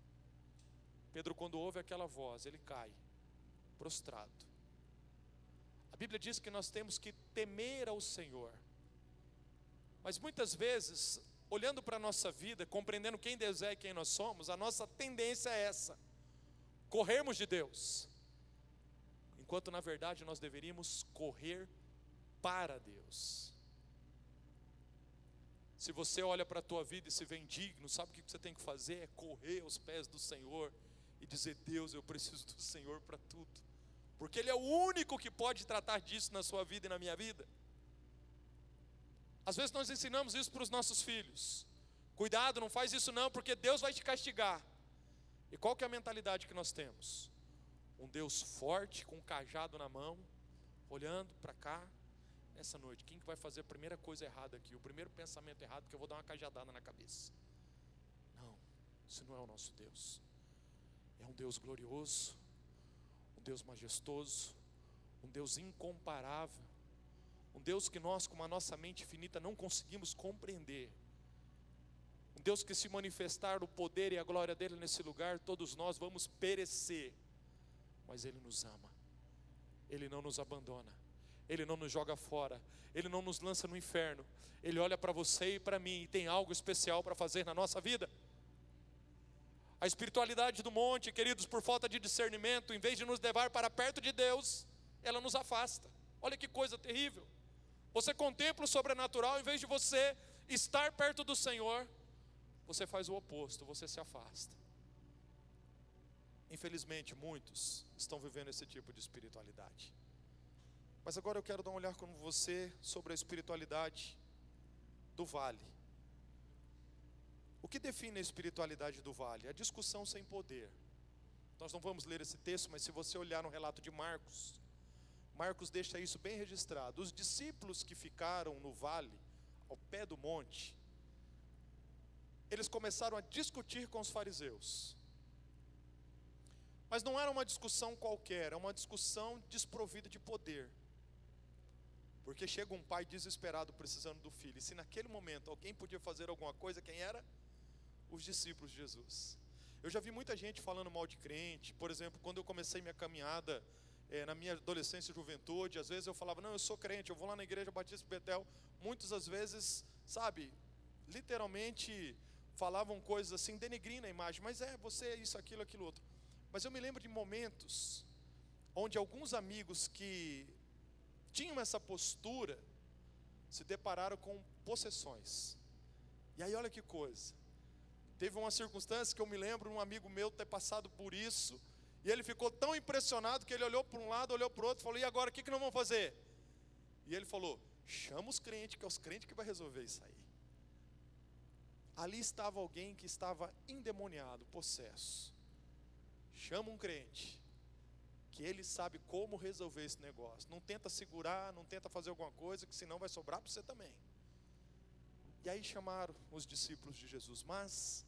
Pedro, quando ouve aquela voz, ele cai prostrado. A Bíblia diz que nós temos que temer ao Senhor. Mas muitas vezes, olhando para a nossa vida, compreendendo quem Deus é e quem nós somos, a nossa tendência é essa: corrermos de Deus, enquanto na verdade nós deveríamos correr para Deus. Se você olha para a tua vida e se vê indigno, sabe o que você tem que fazer? É correr aos pés do Senhor e dizer: Deus, eu preciso do Senhor para tudo, porque Ele é o único que pode tratar disso na sua vida e na minha vida. Às vezes nós ensinamos isso para os nossos filhos: cuidado, não faz isso não, porque Deus vai te castigar. E qual que é a mentalidade que nós temos? Um Deus forte, com um cajado na mão, olhando para cá. Nessa noite, quem que vai fazer a primeira coisa errada aqui? O primeiro pensamento errado, que eu vou dar uma cajadada na cabeça. Não, isso não é o nosso Deus. É um Deus glorioso, um Deus majestoso, um Deus incomparável, um Deus que nós, com a nossa mente finita, não conseguimos compreender. Um Deus que, se manifestar o poder e a glória dele nesse lugar, todos nós vamos perecer. Mas Ele nos ama, Ele não nos abandona, Ele não nos joga fora, Ele não nos lança no inferno. Ele olha para você e para mim e tem algo especial para fazer na nossa vida. A espiritualidade do monte, queridos, por falta de discernimento, em vez de nos levar para perto de Deus, ela nos afasta. Olha que coisa terrível. Você contempla o sobrenatural, em vez de você estar perto do Senhor, você faz o oposto, você se afasta. Infelizmente, muitos estão vivendo esse tipo de espiritualidade. Mas agora eu quero dar um olhar com você sobre a espiritualidade do vale. O que define a espiritualidade do vale? A discussão sem poder. Nós não vamos ler esse texto, mas se você olhar no relato de Marcos, Marcos deixa isso bem registrado. Os discípulos que ficaram no vale, ao pé do monte, eles começaram a discutir com os fariseus. Mas não era uma discussão qualquer, era uma discussão desprovida de poder. Porque chega um pai desesperado precisando do filho. E se naquele momento alguém podia fazer alguma coisa, quem era? Os discípulos de Jesus. Eu já vi muita gente falando mal de crente. Por exemplo, quando eu comecei minha caminhada, na minha adolescência e juventude, às vezes eu falava: não, eu sou crente, eu vou lá na igreja Batista Betel. Muitas das vezes, sabe, literalmente falavam coisas assim, denegrindo a imagem. Mas você é isso, aquilo, aquilo outro. Mas eu me lembro de momentos onde alguns amigos que tinham essa postura se depararam com possessões. E aí olha que coisa. Teve uma circunstância que eu me lembro, um amigo meu ter passado por isso, e ele ficou tão impressionado que ele olhou para um lado, olhou para o outro e falou: e agora, o que nós vamos fazer? E ele falou: chama os crentes, que é os crentes que vai resolver isso aí. Ali estava alguém que estava endemoniado, possesso. Chama um crente, que ele sabe como resolver esse negócio. Não tenta segurar, não tenta fazer alguma coisa, que senão vai sobrar para você também. E aí chamaram os discípulos de Jesus. Mas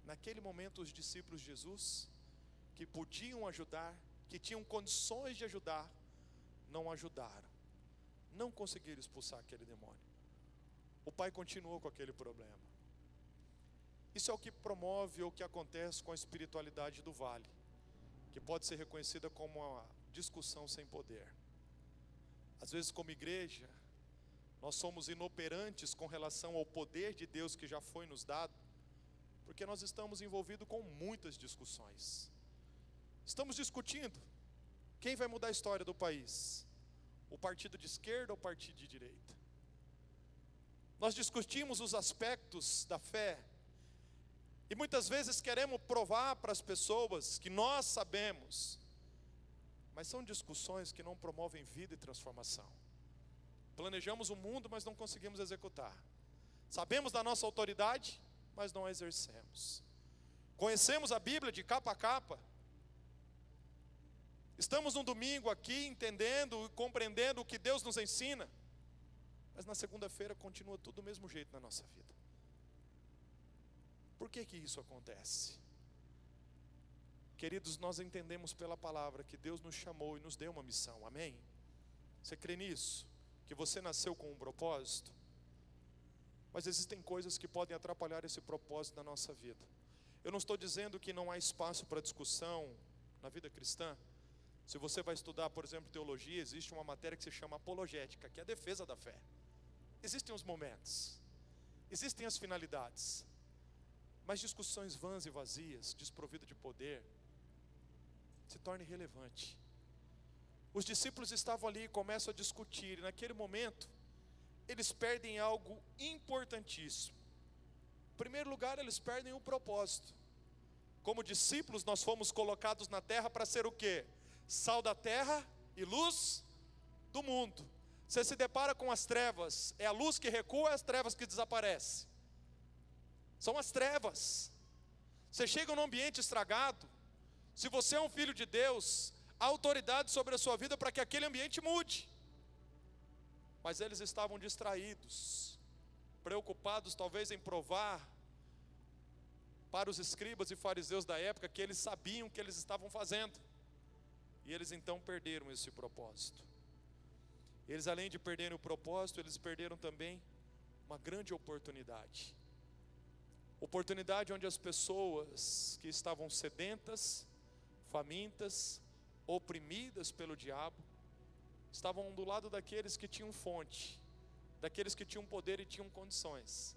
naquele momento os discípulos de Jesus, que podiam ajudar, que tinham condições de ajudar, não ajudaram. Não conseguiram expulsar aquele demônio. O pai continuou com aquele problema. Isso é o que promove ou o que acontece com a espiritualidade do vale, que pode ser reconhecida como uma discussão sem poder. Às vezes, como igreja, nós somos inoperantes com relação ao poder de Deus que já foi nos dado, porque nós estamos envolvidos com muitas discussões. Estamos discutindo quem vai mudar a história do país, o partido de esquerda ou o partido de direita. Nós discutimos os aspectos da fé, e muitas vezes queremos provar para as pessoas que nós sabemos, mas são discussões que não promovem vida e transformação. Planejamos o mundo, mas não conseguimos executar. Sabemos da nossa autoridade, mas não a exercemos. Conhecemos a Bíblia de capa a capa. Estamos num domingo aqui entendendo e compreendendo o que Deus nos ensina, mas na segunda-feira continua tudo do mesmo jeito na nossa vida. Por que isso acontece? Queridos, nós entendemos pela palavra que Deus nos chamou e nos deu uma missão, amém? Você crê nisso? Que você nasceu com um propósito? Mas existem coisas que podem atrapalhar esse propósito na nossa vida. Eu não estou dizendo que não há espaço para discussão na vida cristã. Se você vai estudar, por exemplo, teologia, existe uma matéria que se chama apologética, que é a defesa da fé. Existem os momentos, existem as finalidades, mas discussões vãs e vazias, desprovidas de poder, se torna irrelevante. Os discípulos estavam ali e começam a discutir, e naquele momento, eles perdem algo importantíssimo. Em primeiro lugar, eles perdem o propósito. Como discípulos, nós fomos colocados na terra para ser o quê? Sal da terra e luz do mundo. Você se depara com as trevas, é a luz que recua ou é as trevas que desaparecem? São as trevas. Você chega num ambiente estragado, se você é um filho de Deus, há autoridade sobre a sua vida para que aquele ambiente mude. Mas eles estavam distraídos, preocupados talvez em provar para os escribas e fariseus da época que eles sabiam o que eles estavam fazendo. E eles então perderam esse propósito. Eles, além de perderem o propósito, eles perderam também uma grande oportunidade. Oportunidade onde as pessoas que estavam sedentas, famintas, oprimidas pelo diabo, estavam do lado daqueles que tinham fonte, daqueles que tinham poder e tinham condições,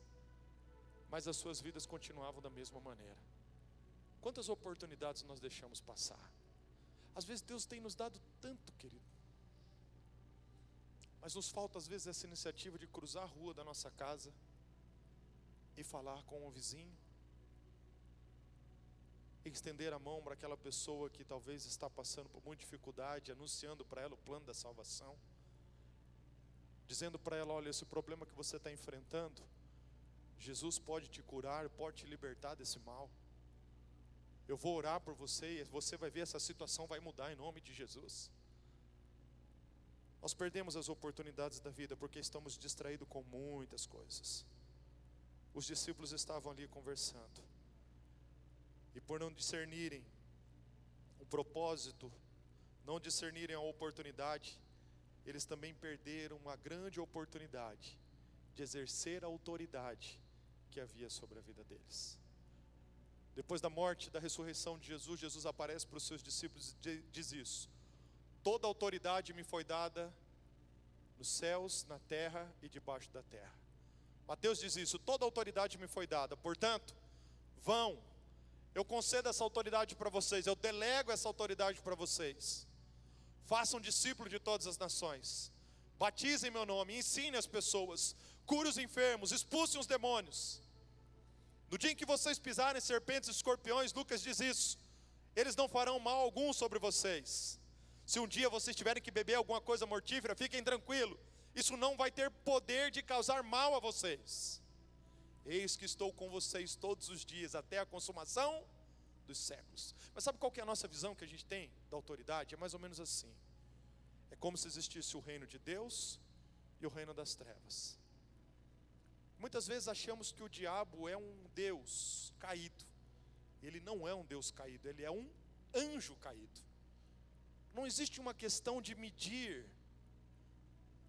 mas as suas vidas continuavam da mesma maneira. Quantas oportunidades nós deixamos passar? Às vezes Deus tem nos dado tanto, querido, mas nos falta às vezes essa iniciativa de cruzar a rua da nossa casa e falar com o vizinho, estender a mão para aquela pessoa que talvez está passando por muita dificuldade, anunciando para ela o plano da salvação, dizendo para ela: olha, esse problema que você está enfrentando, Jesus pode te curar, pode te libertar desse mal. Eu vou orar por você e você vai ver, essa situação vai mudar em nome de Jesus. Nós perdemos as oportunidades da vida porque estamos distraídos com muitas coisas. Os discípulos estavam ali conversando, e por não discernirem o propósito, não discernirem a oportunidade, eles também perderam uma grande oportunidade de exercer a autoridade que havia sobre a vida deles. Depois da morte e da ressurreição de Jesus, Jesus aparece para os seus discípulos e diz isso: toda autoridade me foi dada nos céus, na terra e debaixo da terra. Mateus diz isso: toda autoridade me foi dada, portanto, vão, eu concedo essa autoridade para vocês, eu delego essa autoridade para vocês. Façam discípulos de todas as nações, batizem meu nome, ensinem as pessoas, curem os enfermos, expulsem os demônios. No dia em que vocês pisarem serpentes e escorpiões, Lucas diz isso, eles não farão mal algum sobre vocês. Se um dia vocês tiverem que beber alguma coisa mortífera, fiquem tranquilos, isso não vai ter poder de causar mal a vocês. Eis que estou com vocês todos os dias, até a consumação dos séculos. Mas sabe qual que é a nossa visão que a gente tem da autoridade? É mais ou menos assim: é como se existisse o reino de Deus e o reino das trevas. Muitas vezes achamos que o diabo é um Deus caído. Ele não é um Deus caído, ele é um anjo caído. Não existe uma questão de medir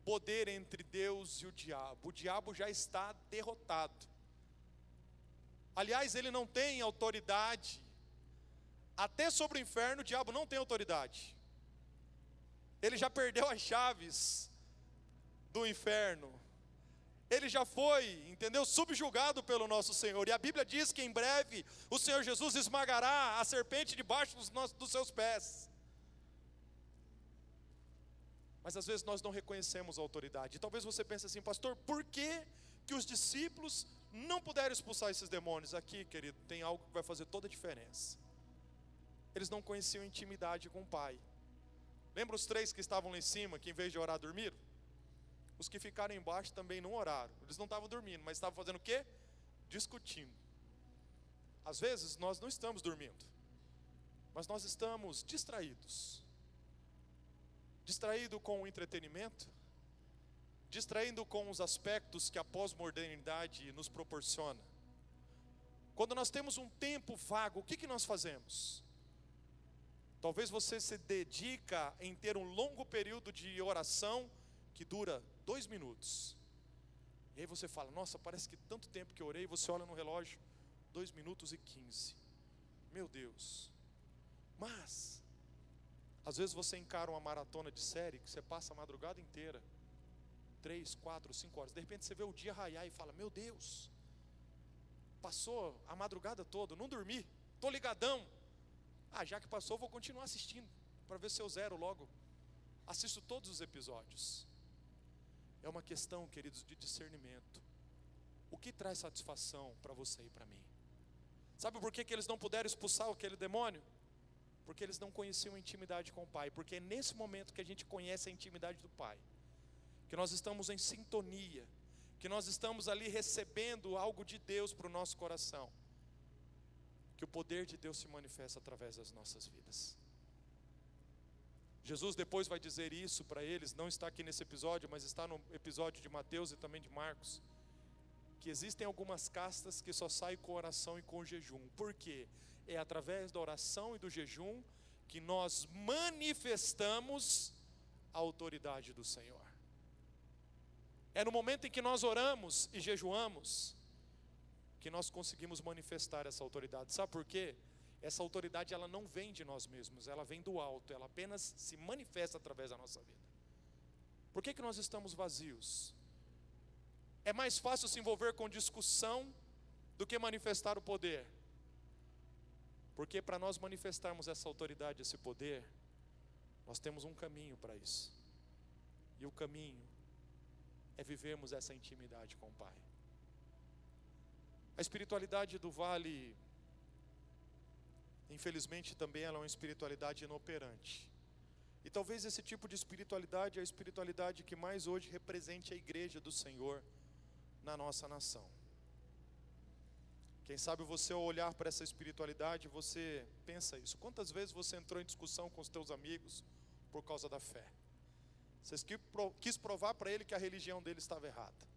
poder entre Deus e o diabo já está derrotado. Aliás, ele não tem autoridade, até sobre o inferno o diabo não tem autoridade. Ele já perdeu as chaves do inferno. Ele já foi, entendeu, subjugado pelo nosso Senhor. E a Bíblia diz que em breve o Senhor Jesus esmagará a serpente debaixo dos seus pés. Mas às vezes nós não reconhecemos a autoridade. E talvez você pense assim: pastor, por que os discípulos não puderam expulsar esses demônios? Aqui, querido, tem algo que vai fazer toda a diferença. Eles não conheciam intimidade com o Pai. Lembra os 3 que estavam lá em cima, que em vez de orar, dormiram? Os que ficaram embaixo também não oraram. Eles não estavam dormindo, mas estavam fazendo o quê? Discutindo. Às vezes nós não estamos dormindo, mas nós estamos distraídos. Distraído com o entretenimento, distraído com os aspectos que a pós-modernidade nos proporciona. Quando nós temos um tempo vago, o que nós fazemos? Talvez você se dedica em ter um longo período de oração que dura 2 minutos. E aí você fala, nossa, parece que tanto tempo que eu orei. Você olha no relógio, 2 minutos e 15. Meu Deus. Mas às vezes você encara uma maratona de série que você passa a madrugada inteira, 3, 4, 5 horas. De repente você vê o dia raiar e fala, meu Deus, passou a madrugada toda, não dormi, estou ligadão. Já que passou, vou continuar assistindo, para ver se eu zero logo. Assisto todos os episódios. É uma questão, queridos, de discernimento. O que traz satisfação para você e para mim? Sabe por que eles não puderam expulsar aquele demônio? Porque eles não conheciam a intimidade com o Pai. Porque é nesse momento que a gente conhece a intimidade do Pai, que nós estamos em sintonia, que nós estamos ali recebendo algo de Deus para o nosso coração, que o poder de Deus se manifesta através das nossas vidas. Jesus depois vai dizer isso para eles, não está aqui nesse episódio, mas está no episódio de Mateus e também de Marcos, que existem algumas castas que só saem com oração e com jejum. Por quê? É através da oração e do jejum que nós manifestamos a autoridade do Senhor. É no momento em que nós oramos e jejuamos que nós conseguimos manifestar essa autoridade. Sabe por quê? Essa autoridade, ela não vem de nós mesmos, ela vem do alto, ela apenas se manifesta através da nossa vida. Por que nós estamos vazios? É mais fácil se envolver com discussão do que manifestar o poder. Porque para nós manifestarmos essa autoridade, esse poder, nós temos um caminho para isso. E o caminho é vivermos essa intimidade com o Pai. A espiritualidade do vale, infelizmente também ela é uma espiritualidade inoperante. E talvez esse tipo de espiritualidade é a espiritualidade que mais hoje represente a igreja do Senhor na nossa nação. Quem sabe você, ao olhar para essa espiritualidade, você pensa isso. Quantas vezes você entrou em discussão com os teus amigos por causa da fé? Você quis provar para ele que a religião dele estava errada,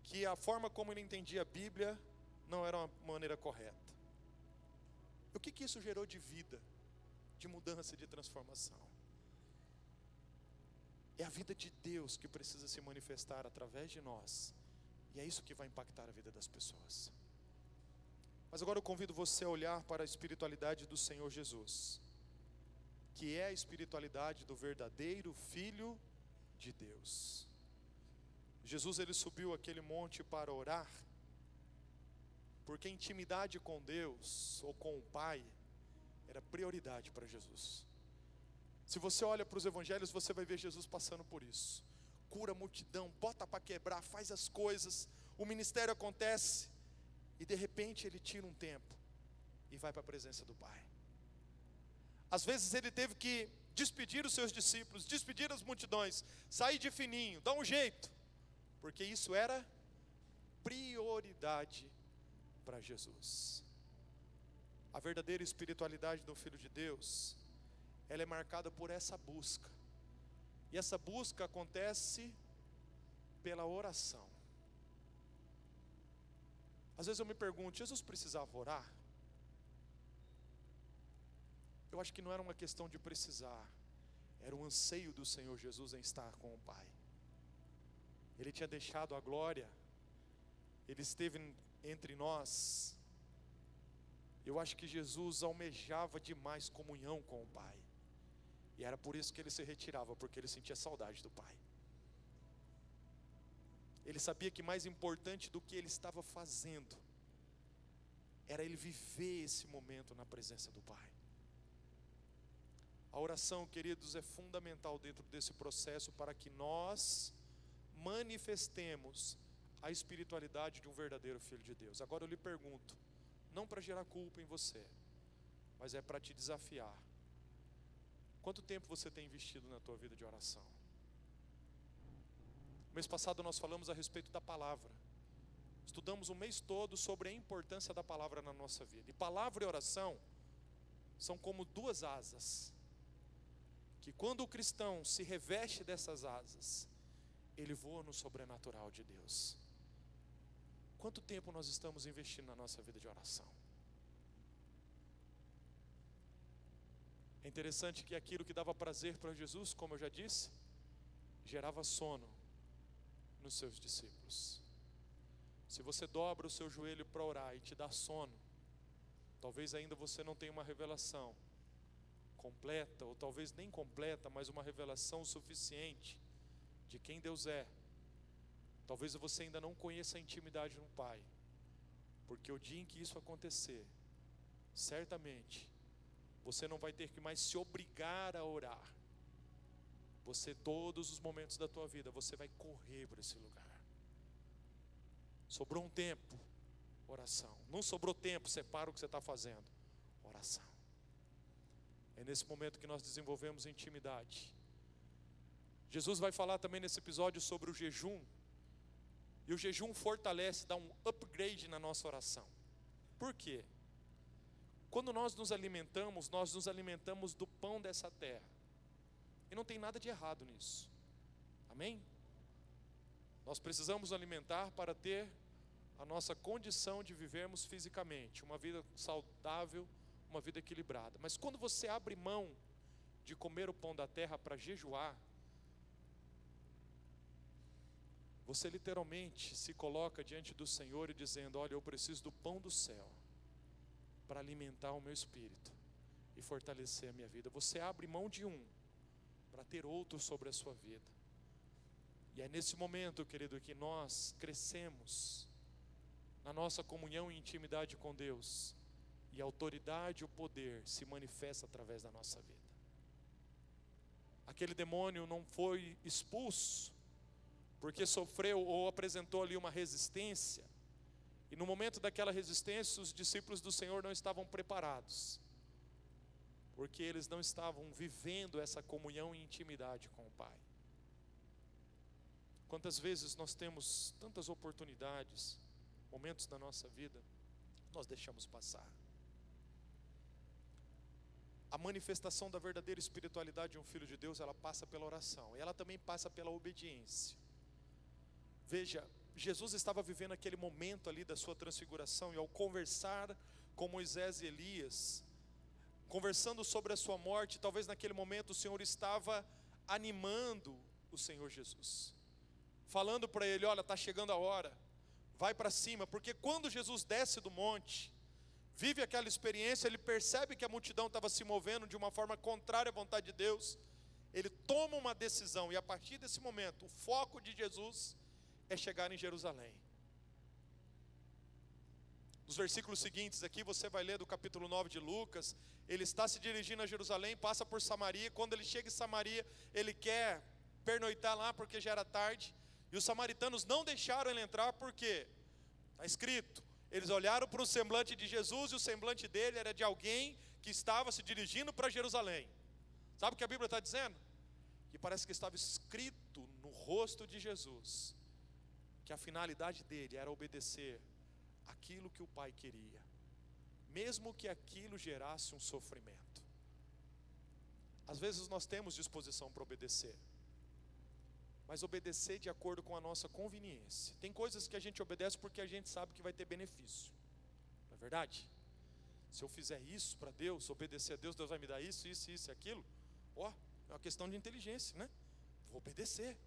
que a forma como ele entendia a Bíblia não era uma maneira correta. O que isso gerou de vida, de mudança, de transformação? É a vida de Deus que precisa se manifestar através de nós, e é isso que vai impactar a vida das pessoas. Mas agora eu convido você a olhar para a espiritualidade do Senhor Jesus, que é a espiritualidade do verdadeiro Filho de Deus. Jesus, ele subiu aquele monte para orar, porque a intimidade com Deus, ou com o Pai, era prioridade para Jesus. Se você olha para os evangelhos, você vai ver Jesus passando por isso. Cura a multidão, bota para quebrar, faz as coisas, o ministério acontece, e de repente ele tira um tempo e vai para a presença do Pai. Às vezes ele teve que despedir os seus discípulos, despedir as multidões, sair de fininho, dar um jeito, porque isso era prioridade para Jesus. A verdadeira espiritualidade do Filho de Deus, ela é marcada por essa busca. E essa busca acontece pela oração. Às vezes eu me pergunto, Jesus precisava orar? Eu acho que não era uma questão de precisar, era um anseio do Senhor Jesus em estar com o Pai. Ele tinha deixado a glória, ele esteve entre nós. Eu acho que Jesus almejava demais comunhão com o Pai, e era por isso que ele se retirava, porque ele sentia saudade do Pai. Ele sabia que mais importante do que ele estava fazendo era ele viver esse momento na presença do Pai. A oração, queridos, é fundamental dentro desse processo para que nós manifestemos a espiritualidade de um verdadeiro Filho de Deus. Agora eu lhe pergunto, não para gerar culpa em você, mas é para te desafiar. Quanto tempo você tem investido na tua vida de oração? Mês passado nós falamos a respeito da palavra. Estudamos o mês todo sobre a importância da palavra na nossa vida. E palavra e oração são como duas asas, que quando o cristão se reveste dessas asas, ele voa no sobrenatural de Deus. Quanto tempo nós estamos investindo na nossa vida de oração? É interessante que aquilo que dava prazer para Jesus, como eu já disse, gerava sono nos seus discípulos. Se você dobra o seu joelho para orar e te dá sono, talvez ainda você não tenha uma revelação completa, ou talvez nem completa, mas uma revelação suficiente de quem Deus é. Talvez você ainda não conheça a intimidade no Pai, porque o dia em que isso acontecer, certamente você não vai ter que mais se obrigar a orar. Você, todos os momentos da tua vida, você vai correr para esse lugar. Sobrou um tempo, oração. Não sobrou tempo, separa o que você está fazendo, oração. É nesse momento que nós desenvolvemos intimidade. Jesus vai falar também nesse episódio sobre o jejum. E o jejum fortalece, dá um upgrade na nossa oração. Por quê? Quando nós nos alimentamos do pão dessa terra. E não tem nada de errado nisso. Amém? Nós precisamos nos alimentar para ter a nossa condição de vivermos fisicamente, uma vida saudável, uma vida equilibrada. Mas quando você abre mão de comer o pão da terra para jejuar, você literalmente se coloca diante do Senhor e dizendo: olha, eu preciso do pão do céu para alimentar o meu espírito e fortalecer a minha vida. Você abre mão de um para ter outro sobre a sua vida. E é nesse momento, querido, que nós crescemos na nossa comunhão e intimidade com Deus, e a autoridade e o poder se manifesta através da nossa vida. Aquele demônio não foi expulso porque sofreu ou apresentou ali uma resistência, e no momento daquela resistência os discípulos do Senhor não estavam preparados, porque eles não estavam vivendo essa comunhão e intimidade com o Pai. Quantas vezes nós temos tantas oportunidades, momentos da nossa vida, nós deixamos passar. A manifestação da verdadeira espiritualidade de um filho de Deus, ela passa pela oração, e ela também passa pela obediência. Veja, Jesus estava vivendo aquele momento ali da sua transfiguração, e ao conversar com Moisés e Elias, conversando sobre a sua morte, talvez naquele momento o Senhor estava animando o Senhor Jesus, falando para ele: olha, está chegando a hora, vai para cima. Porque quando Jesus desce do monte, vive aquela experiência, ele percebe que a multidão estava se movendo de uma forma contrária à vontade de Deus. Ele toma uma decisão, e a partir desse momento o foco de Jesus é chegar em Jerusalém. Nos versículos seguintes aqui, você vai ler do capítulo 9 de Lucas, ele está se dirigindo a Jerusalém, passa por Samaria. Quando ele chega em Samaria, ele quer pernoitar lá porque já era tarde, e os samaritanos não deixaram ele entrar. Por quê? Está escrito, eles olharam para o semblante de Jesus, e o semblante dele era de alguém que estava se dirigindo para Jerusalém. Sabe o que a Bíblia está dizendo? Que parece que estava escrito no rosto de Jesus que a finalidade dele era obedecer aquilo que o Pai queria, mesmo que aquilo gerasse um sofrimento. Às vezes nós temos disposição para obedecer, mas obedecer de acordo com a nossa conveniência. Tem coisas que a gente obedece porque a gente sabe que vai ter benefício, não é verdade? Se eu fizer isso para Deus, obedecer a Deus, Deus vai me dar isso, isso, isso e aquilo. É uma questão de inteligência, né? Vou obedecer.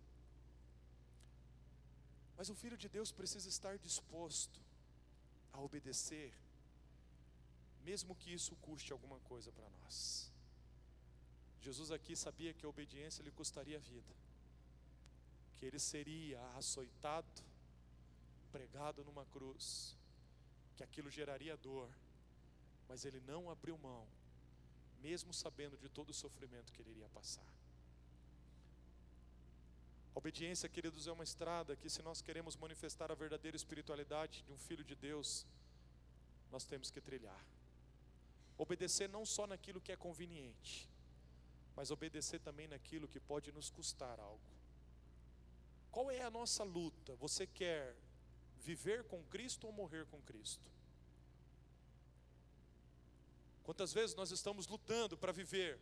Mas o Filho de Deus precisa estar disposto a obedecer, mesmo que isso custe alguma coisa para nós. Jesus aqui sabia que a obediência lhe custaria a vida, que ele seria açoitado, pregado numa cruz, que aquilo geraria dor, mas ele não abriu mão, mesmo sabendo de todo o sofrimento que ele iria passar. A obediência, queridos, é uma estrada que, se nós queremos manifestar a verdadeira espiritualidade de um filho de Deus, nós temos que trilhar. Obedecer não só naquilo que é conveniente, mas obedecer também naquilo que pode nos custar algo. Qual é a nossa luta? Você quer viver com Cristo ou morrer com Cristo? Quantas vezes nós estamos lutando para viver,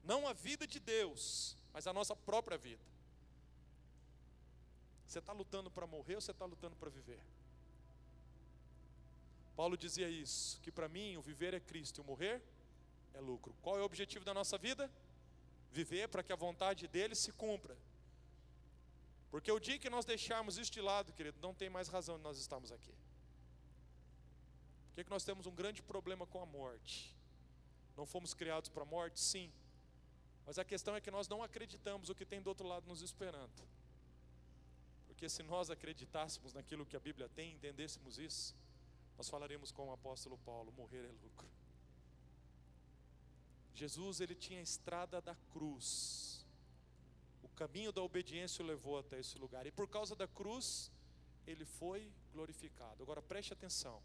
não a vida de Deus, mas a nossa própria vida? Você está lutando para morrer ou você está lutando para viver? Paulo dizia isso, que para mim o viver é Cristo e o morrer é lucro. Qual é o objetivo da nossa vida? Viver para que a vontade dele se cumpra. Porque o dia que nós deixarmos isso de lado, querido, não tem mais razão de nós estarmos aqui. Por que nós temos um grande problema com a morte? Não fomos criados para a morte? Sim. Mas a questão é que nós não acreditamos o que tem do outro lado nos esperando. Porque se nós acreditássemos naquilo que a Bíblia tem, entendêssemos isso, nós falaremos com o apóstolo Paulo: morrer é lucro. Jesus, ele tinha a estrada da cruz. O caminho da obediência o levou até esse lugar. E por causa da cruz, ele foi glorificado. Agora preste atenção.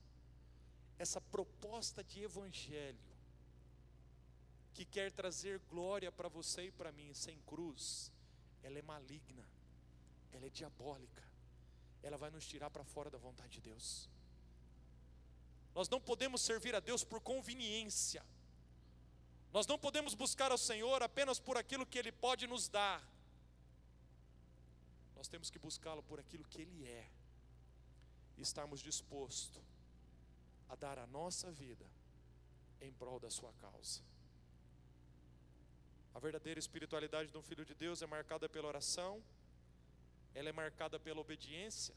Essa proposta de evangelho, que quer trazer glória para você e para mim, sem cruz, ela é maligna, ela é diabólica, ela vai nos tirar para fora da vontade de Deus. Nós não podemos servir a Deus por conveniência, nós não podemos buscar ao Senhor apenas por aquilo que Ele pode nos dar, nós temos que buscá-lo por aquilo que Ele é, e estarmos dispostos a dar a nossa vida em prol da sua causa. A verdadeira espiritualidade de um filho de Deus é marcada pela oração, ela é marcada pela obediência,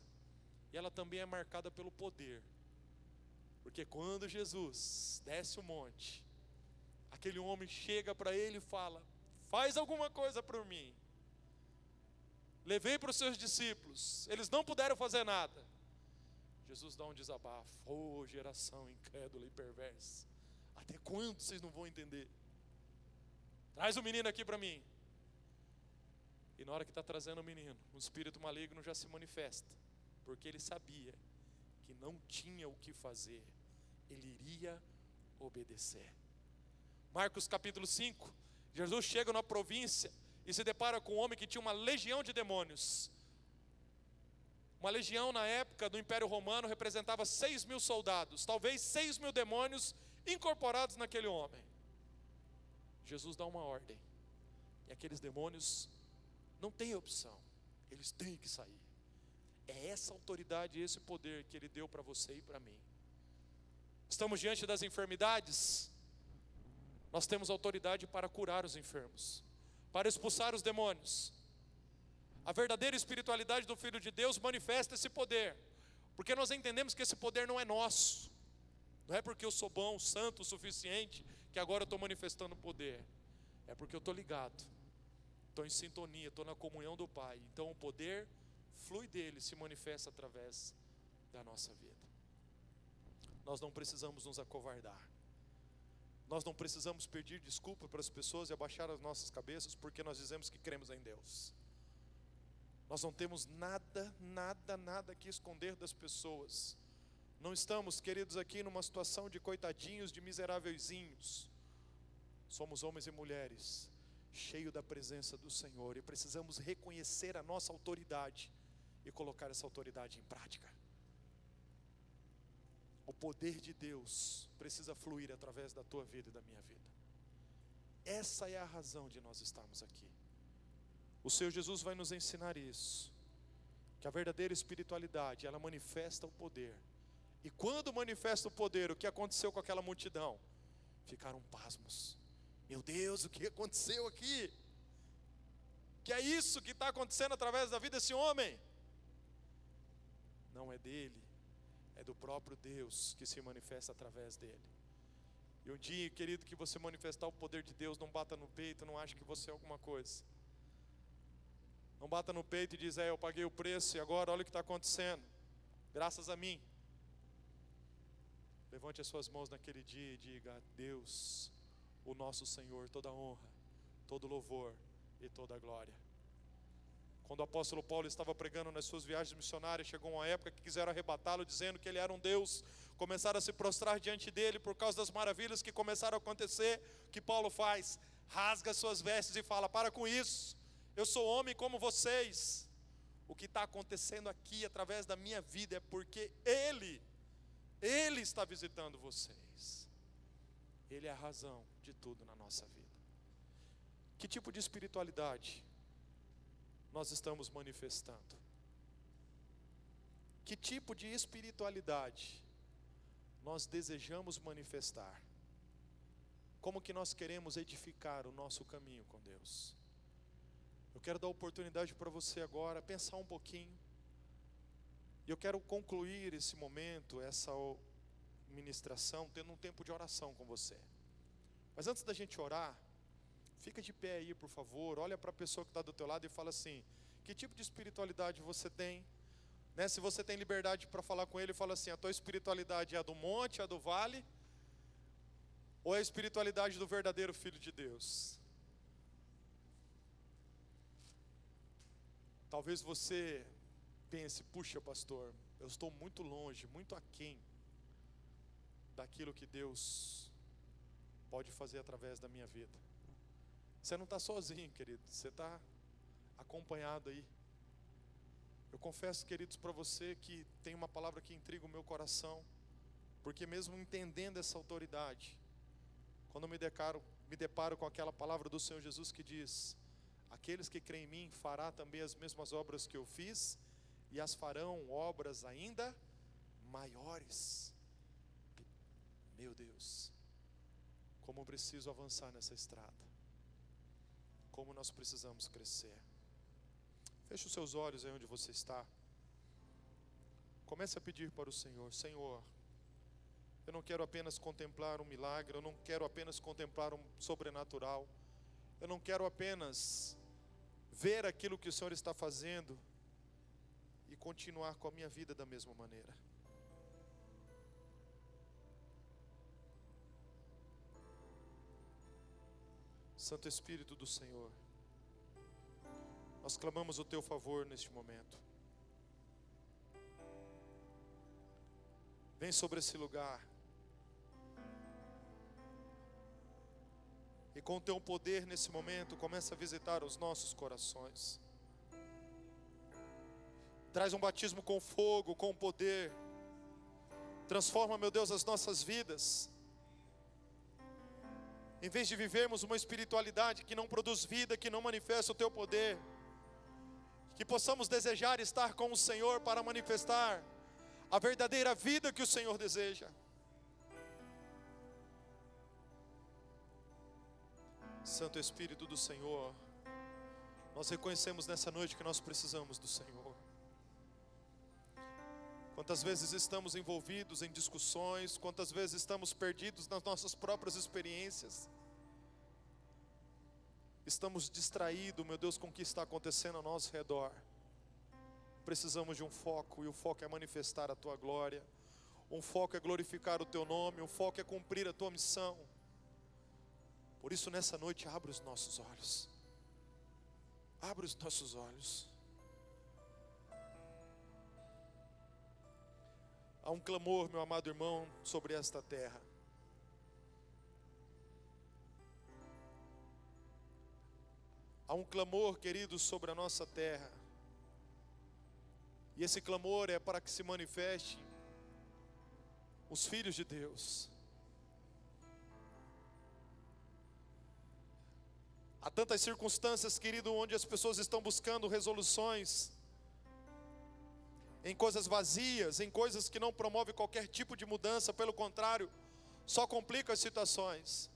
e ela também é marcada pelo poder. Porque quando Jesus desce o monte, aquele homem chega para ele e fala: faz alguma coisa por mim. Levei para os seus discípulos, eles não puderam fazer nada. Jesus dá um desabafo: oh, geração incrédula e perversa, até quando vocês não vão entender? Traz o menino aqui para mim. E na hora que está trazendo o menino, o espírito maligno já se manifesta, porque ele sabia que não tinha o que fazer, ele iria obedecer. Marcos capítulo 5, Jesus chega na província e se depara com um homem que tinha uma legião de demônios. Uma legião na época do Império Romano representava 6.000 soldados, talvez 6.000 demônios incorporados naquele homem. Jesus dá uma ordem, e aqueles demônios não têm opção, eles têm que sair. É essa autoridade e esse poder que Ele deu para você e para mim. Estamos diante das enfermidades, nós temos autoridade para curar os enfermos, para expulsar os demônios. A verdadeira espiritualidade do Filho de Deus manifesta esse poder, porque nós entendemos que esse poder não é nosso. Não é porque eu sou bom, santo o suficiente, que agora eu estou manifestando poder. É porque eu estou ligado, estou em sintonia, estou na comunhão do Pai. Então o poder flui dele, se manifesta através da nossa vida. Nós não precisamos nos acovardar. Nós não precisamos pedir desculpa para as pessoas e abaixar as nossas cabeças, porque nós dizemos que cremos em Deus. Nós não temos nada que esconder das pessoas. Não estamos, queridos, aqui numa situação de coitadinhos, de miserávelzinhos. Somos homens e mulheres cheios da presença do Senhor, e precisamos reconhecer a nossa autoridade e colocar essa autoridade em prática. O poder de Deus precisa fluir através da tua vida e da minha vida. Essa é a razão de nós estarmos aqui. O Senhor Jesus vai nos ensinar isso, que a verdadeira espiritualidade, ela manifesta o poder. E quando manifesta o poder, o que aconteceu com aquela multidão? Ficaram pasmos. Meu Deus, o que aconteceu aqui? Que é isso que está acontecendo através da vida desse homem? Não é dele, é do próprio Deus que se manifesta através dele. E um dia, querido, que você manifestar o poder de Deus, não bata no peito, não ache que você é alguma coisa. Não bata no peito e diz: eu paguei o preço e agora olha o que está acontecendo, graças a mim. Levante as suas mãos naquele dia e diga: a Deus, o nosso Senhor, toda honra, todo louvor e toda glória. Quando o apóstolo Paulo estava pregando nas suas viagens missionárias, chegou uma época que quiseram arrebatá-lo, dizendo que ele era um Deus. Começaram a se prostrar diante dele por causa das maravilhas que começaram a acontecer. O que Paulo faz? Rasga as suas vestes e fala: para com isso, eu sou homem como vocês. O que está acontecendo aqui através da minha vida é porque Ele está visitando vocês. Ele é a razão de tudo na nossa vida. Que tipo de espiritualidade nós estamos manifestando? Que tipo de espiritualidade nós desejamos manifestar? como que nós queremos edificar o nosso caminho com Deus. Eu quero dar oportunidade para você agora pensar um pouquinho. E eu quero concluir esse momento, essa ministração, tendo um tempo de oração com você. Mas antes da gente orar, fica de pé aí, por favor. Olha para a pessoa que está do teu lado e fala assim: que tipo de espiritualidade você tem? Né? Se você tem liberdade para falar com ele, fala assim: a tua espiritualidade é a do monte, a do vale? Ou é a espiritualidade do verdadeiro Filho de Deus? Talvez você pense: puxa, pastor, eu estou muito longe, muito aquém daquilo que Deus pode fazer através da minha vida. Você não está sozinho, querido, você está acompanhado aí. Eu confesso, queridos, para você que tem uma palavra que intriga o meu coração, porque mesmo entendendo essa autoridade, quando eu me deparo com aquela palavra do Senhor Jesus que diz: aqueles que creem em mim fará também as mesmas obras que eu fiz, e as farão obras ainda maiores. Meu Deus, como eu preciso avançar nessa estrada, como nós precisamos crescer. Feche os seus olhos aí onde você está. Comece a pedir para o Senhor: Senhor, eu não quero apenas contemplar um milagre, eu não quero apenas contemplar um sobrenatural, eu não quero apenas ver aquilo que o Senhor está fazendo e continuar com a minha vida da mesma maneira. Santo Espírito do Senhor, nós clamamos o teu favor neste momento. Vem sobre esse lugar e com o teu poder nesse momento começa a visitar os nossos corações. Traz um batismo com fogo, com poder. Transforma, meu Deus, as nossas vidas. Em vez de vivermos uma espiritualidade que não produz vida, que não manifesta o teu poder, que possamos desejar estar com o Senhor para manifestar a verdadeira vida que o Senhor deseja. Santo Espírito do Senhor, nós reconhecemos nessa noite que nós precisamos do Senhor. Quantas vezes estamos envolvidos em discussões, quantas vezes estamos perdidos nas nossas próprias experiências, estamos distraídos, meu Deus, com o que está acontecendo ao nosso redor. Precisamos de um foco, e o foco é manifestar a tua glória, um foco é glorificar o teu nome, um foco é cumprir a tua missão. Por isso nessa noite abre os nossos olhos, abre os nossos olhos. Há um clamor, meu amado irmão, sobre esta terra. Há um clamor, querido, sobre a nossa terra. E esse clamor é para que se manifeste os filhos de Deus. Há tantas circunstâncias, querido, onde as pessoas estão buscando resoluções em coisas vazias, em coisas que não promovem qualquer tipo de mudança, pelo contrário, só complicam as situações.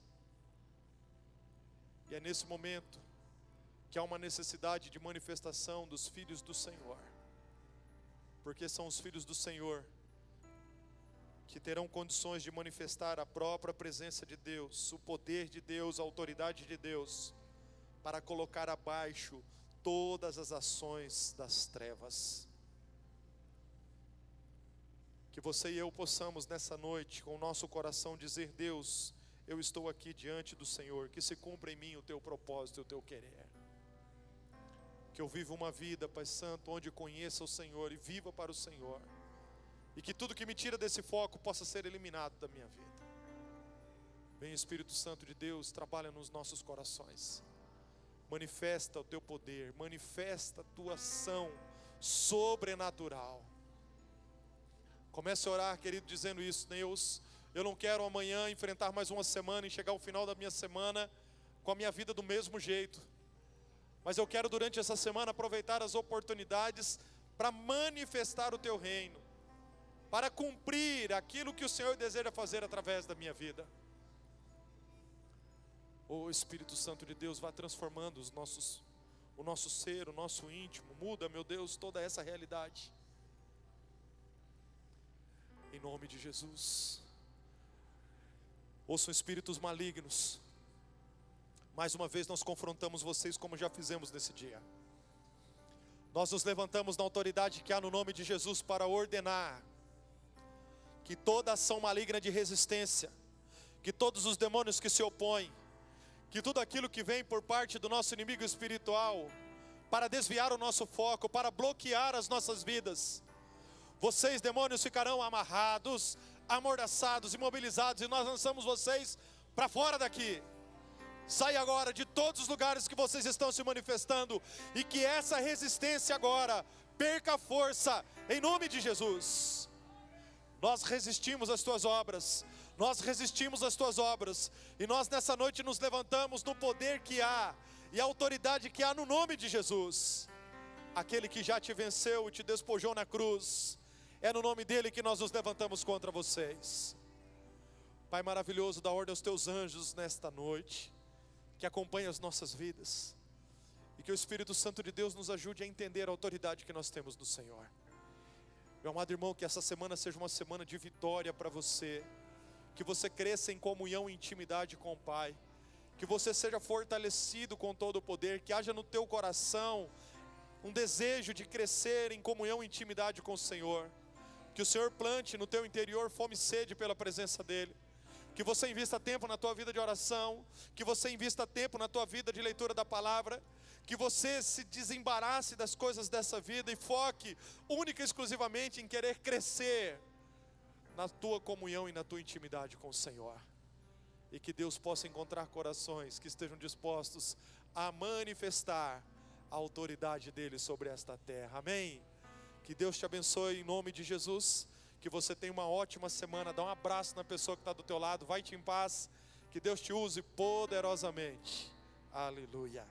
E é nesse momento que há uma necessidade de manifestação dos filhos do Senhor, porque são os filhos do Senhor que terão condições de manifestar a própria presença de Deus, o poder de Deus, a autoridade de Deus, para colocar abaixo todas as ações das trevas. Que você e eu possamos nessa noite, com o nosso coração, dizer: Deus, eu estou aqui diante do Senhor, que se cumpra em mim o teu propósito e o teu querer. Que eu viva uma vida, Pai Santo, onde conheça o Senhor e viva para o Senhor. E que tudo que me tira desse foco possa ser eliminado da minha vida. Vem, Espírito Santo de Deus, trabalha nos nossos corações. Manifesta o teu poder, manifesta a tua ação sobrenatural. Comece a orar, querido, dizendo isso: Deus, eu não quero amanhã enfrentar mais uma semana e chegar ao final da minha semana com a minha vida do mesmo jeito. Mas eu quero durante essa semana aproveitar as oportunidades para manifestar o teu reino, para cumprir aquilo que o Senhor deseja fazer através da minha vida. O Espírito Santo de Deus vai transformando o nosso ser, o nosso íntimo. Muda, meu Deus, toda essa realidade. Em nome de Jesus. Ouçam espíritos malignos. Mais uma vez nós confrontamos vocês como já fizemos nesse dia. Nós nos levantamos na autoridade que há no nome de Jesus para ordenar que toda ação maligna de resistência, que todos os demônios que se opõem, que tudo aquilo que vem por parte do nosso inimigo espiritual, para desviar o nosso foco, para bloquear as nossas vidas, vocês demônios ficarão amarrados, amordaçados, imobilizados, e nós lançamos vocês para fora daqui. Sai agora de todos os lugares que vocês estão se manifestando, e que essa resistência agora perca força, em nome de Jesus. Nós resistimos às tuas obras, nós resistimos às tuas obras, e nós nessa noite nos levantamos no poder que há, e a autoridade que há no nome de Jesus. Aquele que já te venceu e te despojou na cruz, é no nome dele que nós nos levantamos contra vocês. Pai maravilhoso, dá ordem aos teus anjos nesta noite, que acompanhe as nossas vidas, e que o Espírito Santo de Deus nos ajude a entender a autoridade que nós temos do Senhor. Meu amado irmão, que essa semana seja uma semana de vitória para você, que você cresça em comunhão e intimidade com o Pai, que você seja fortalecido com todo o poder, que haja no teu coração um desejo de crescer em comunhão e intimidade com o Senhor, que o Senhor plante no teu interior fome e sede pela presença dEle, que você invista tempo na tua vida de oração, que você invista tempo na tua vida de leitura da palavra, que você se desembarace das coisas dessa vida e foque única e exclusivamente em querer crescer na tua comunhão e na tua intimidade com o Senhor. E que Deus possa encontrar corações que estejam dispostos a manifestar a autoridade dEle sobre esta terra. Amém? Que Deus te abençoe em nome de Jesus. Que você tenha uma ótima semana. Dá um abraço na pessoa que está do teu lado. Vai-te em paz. Que Deus te use poderosamente. Aleluia.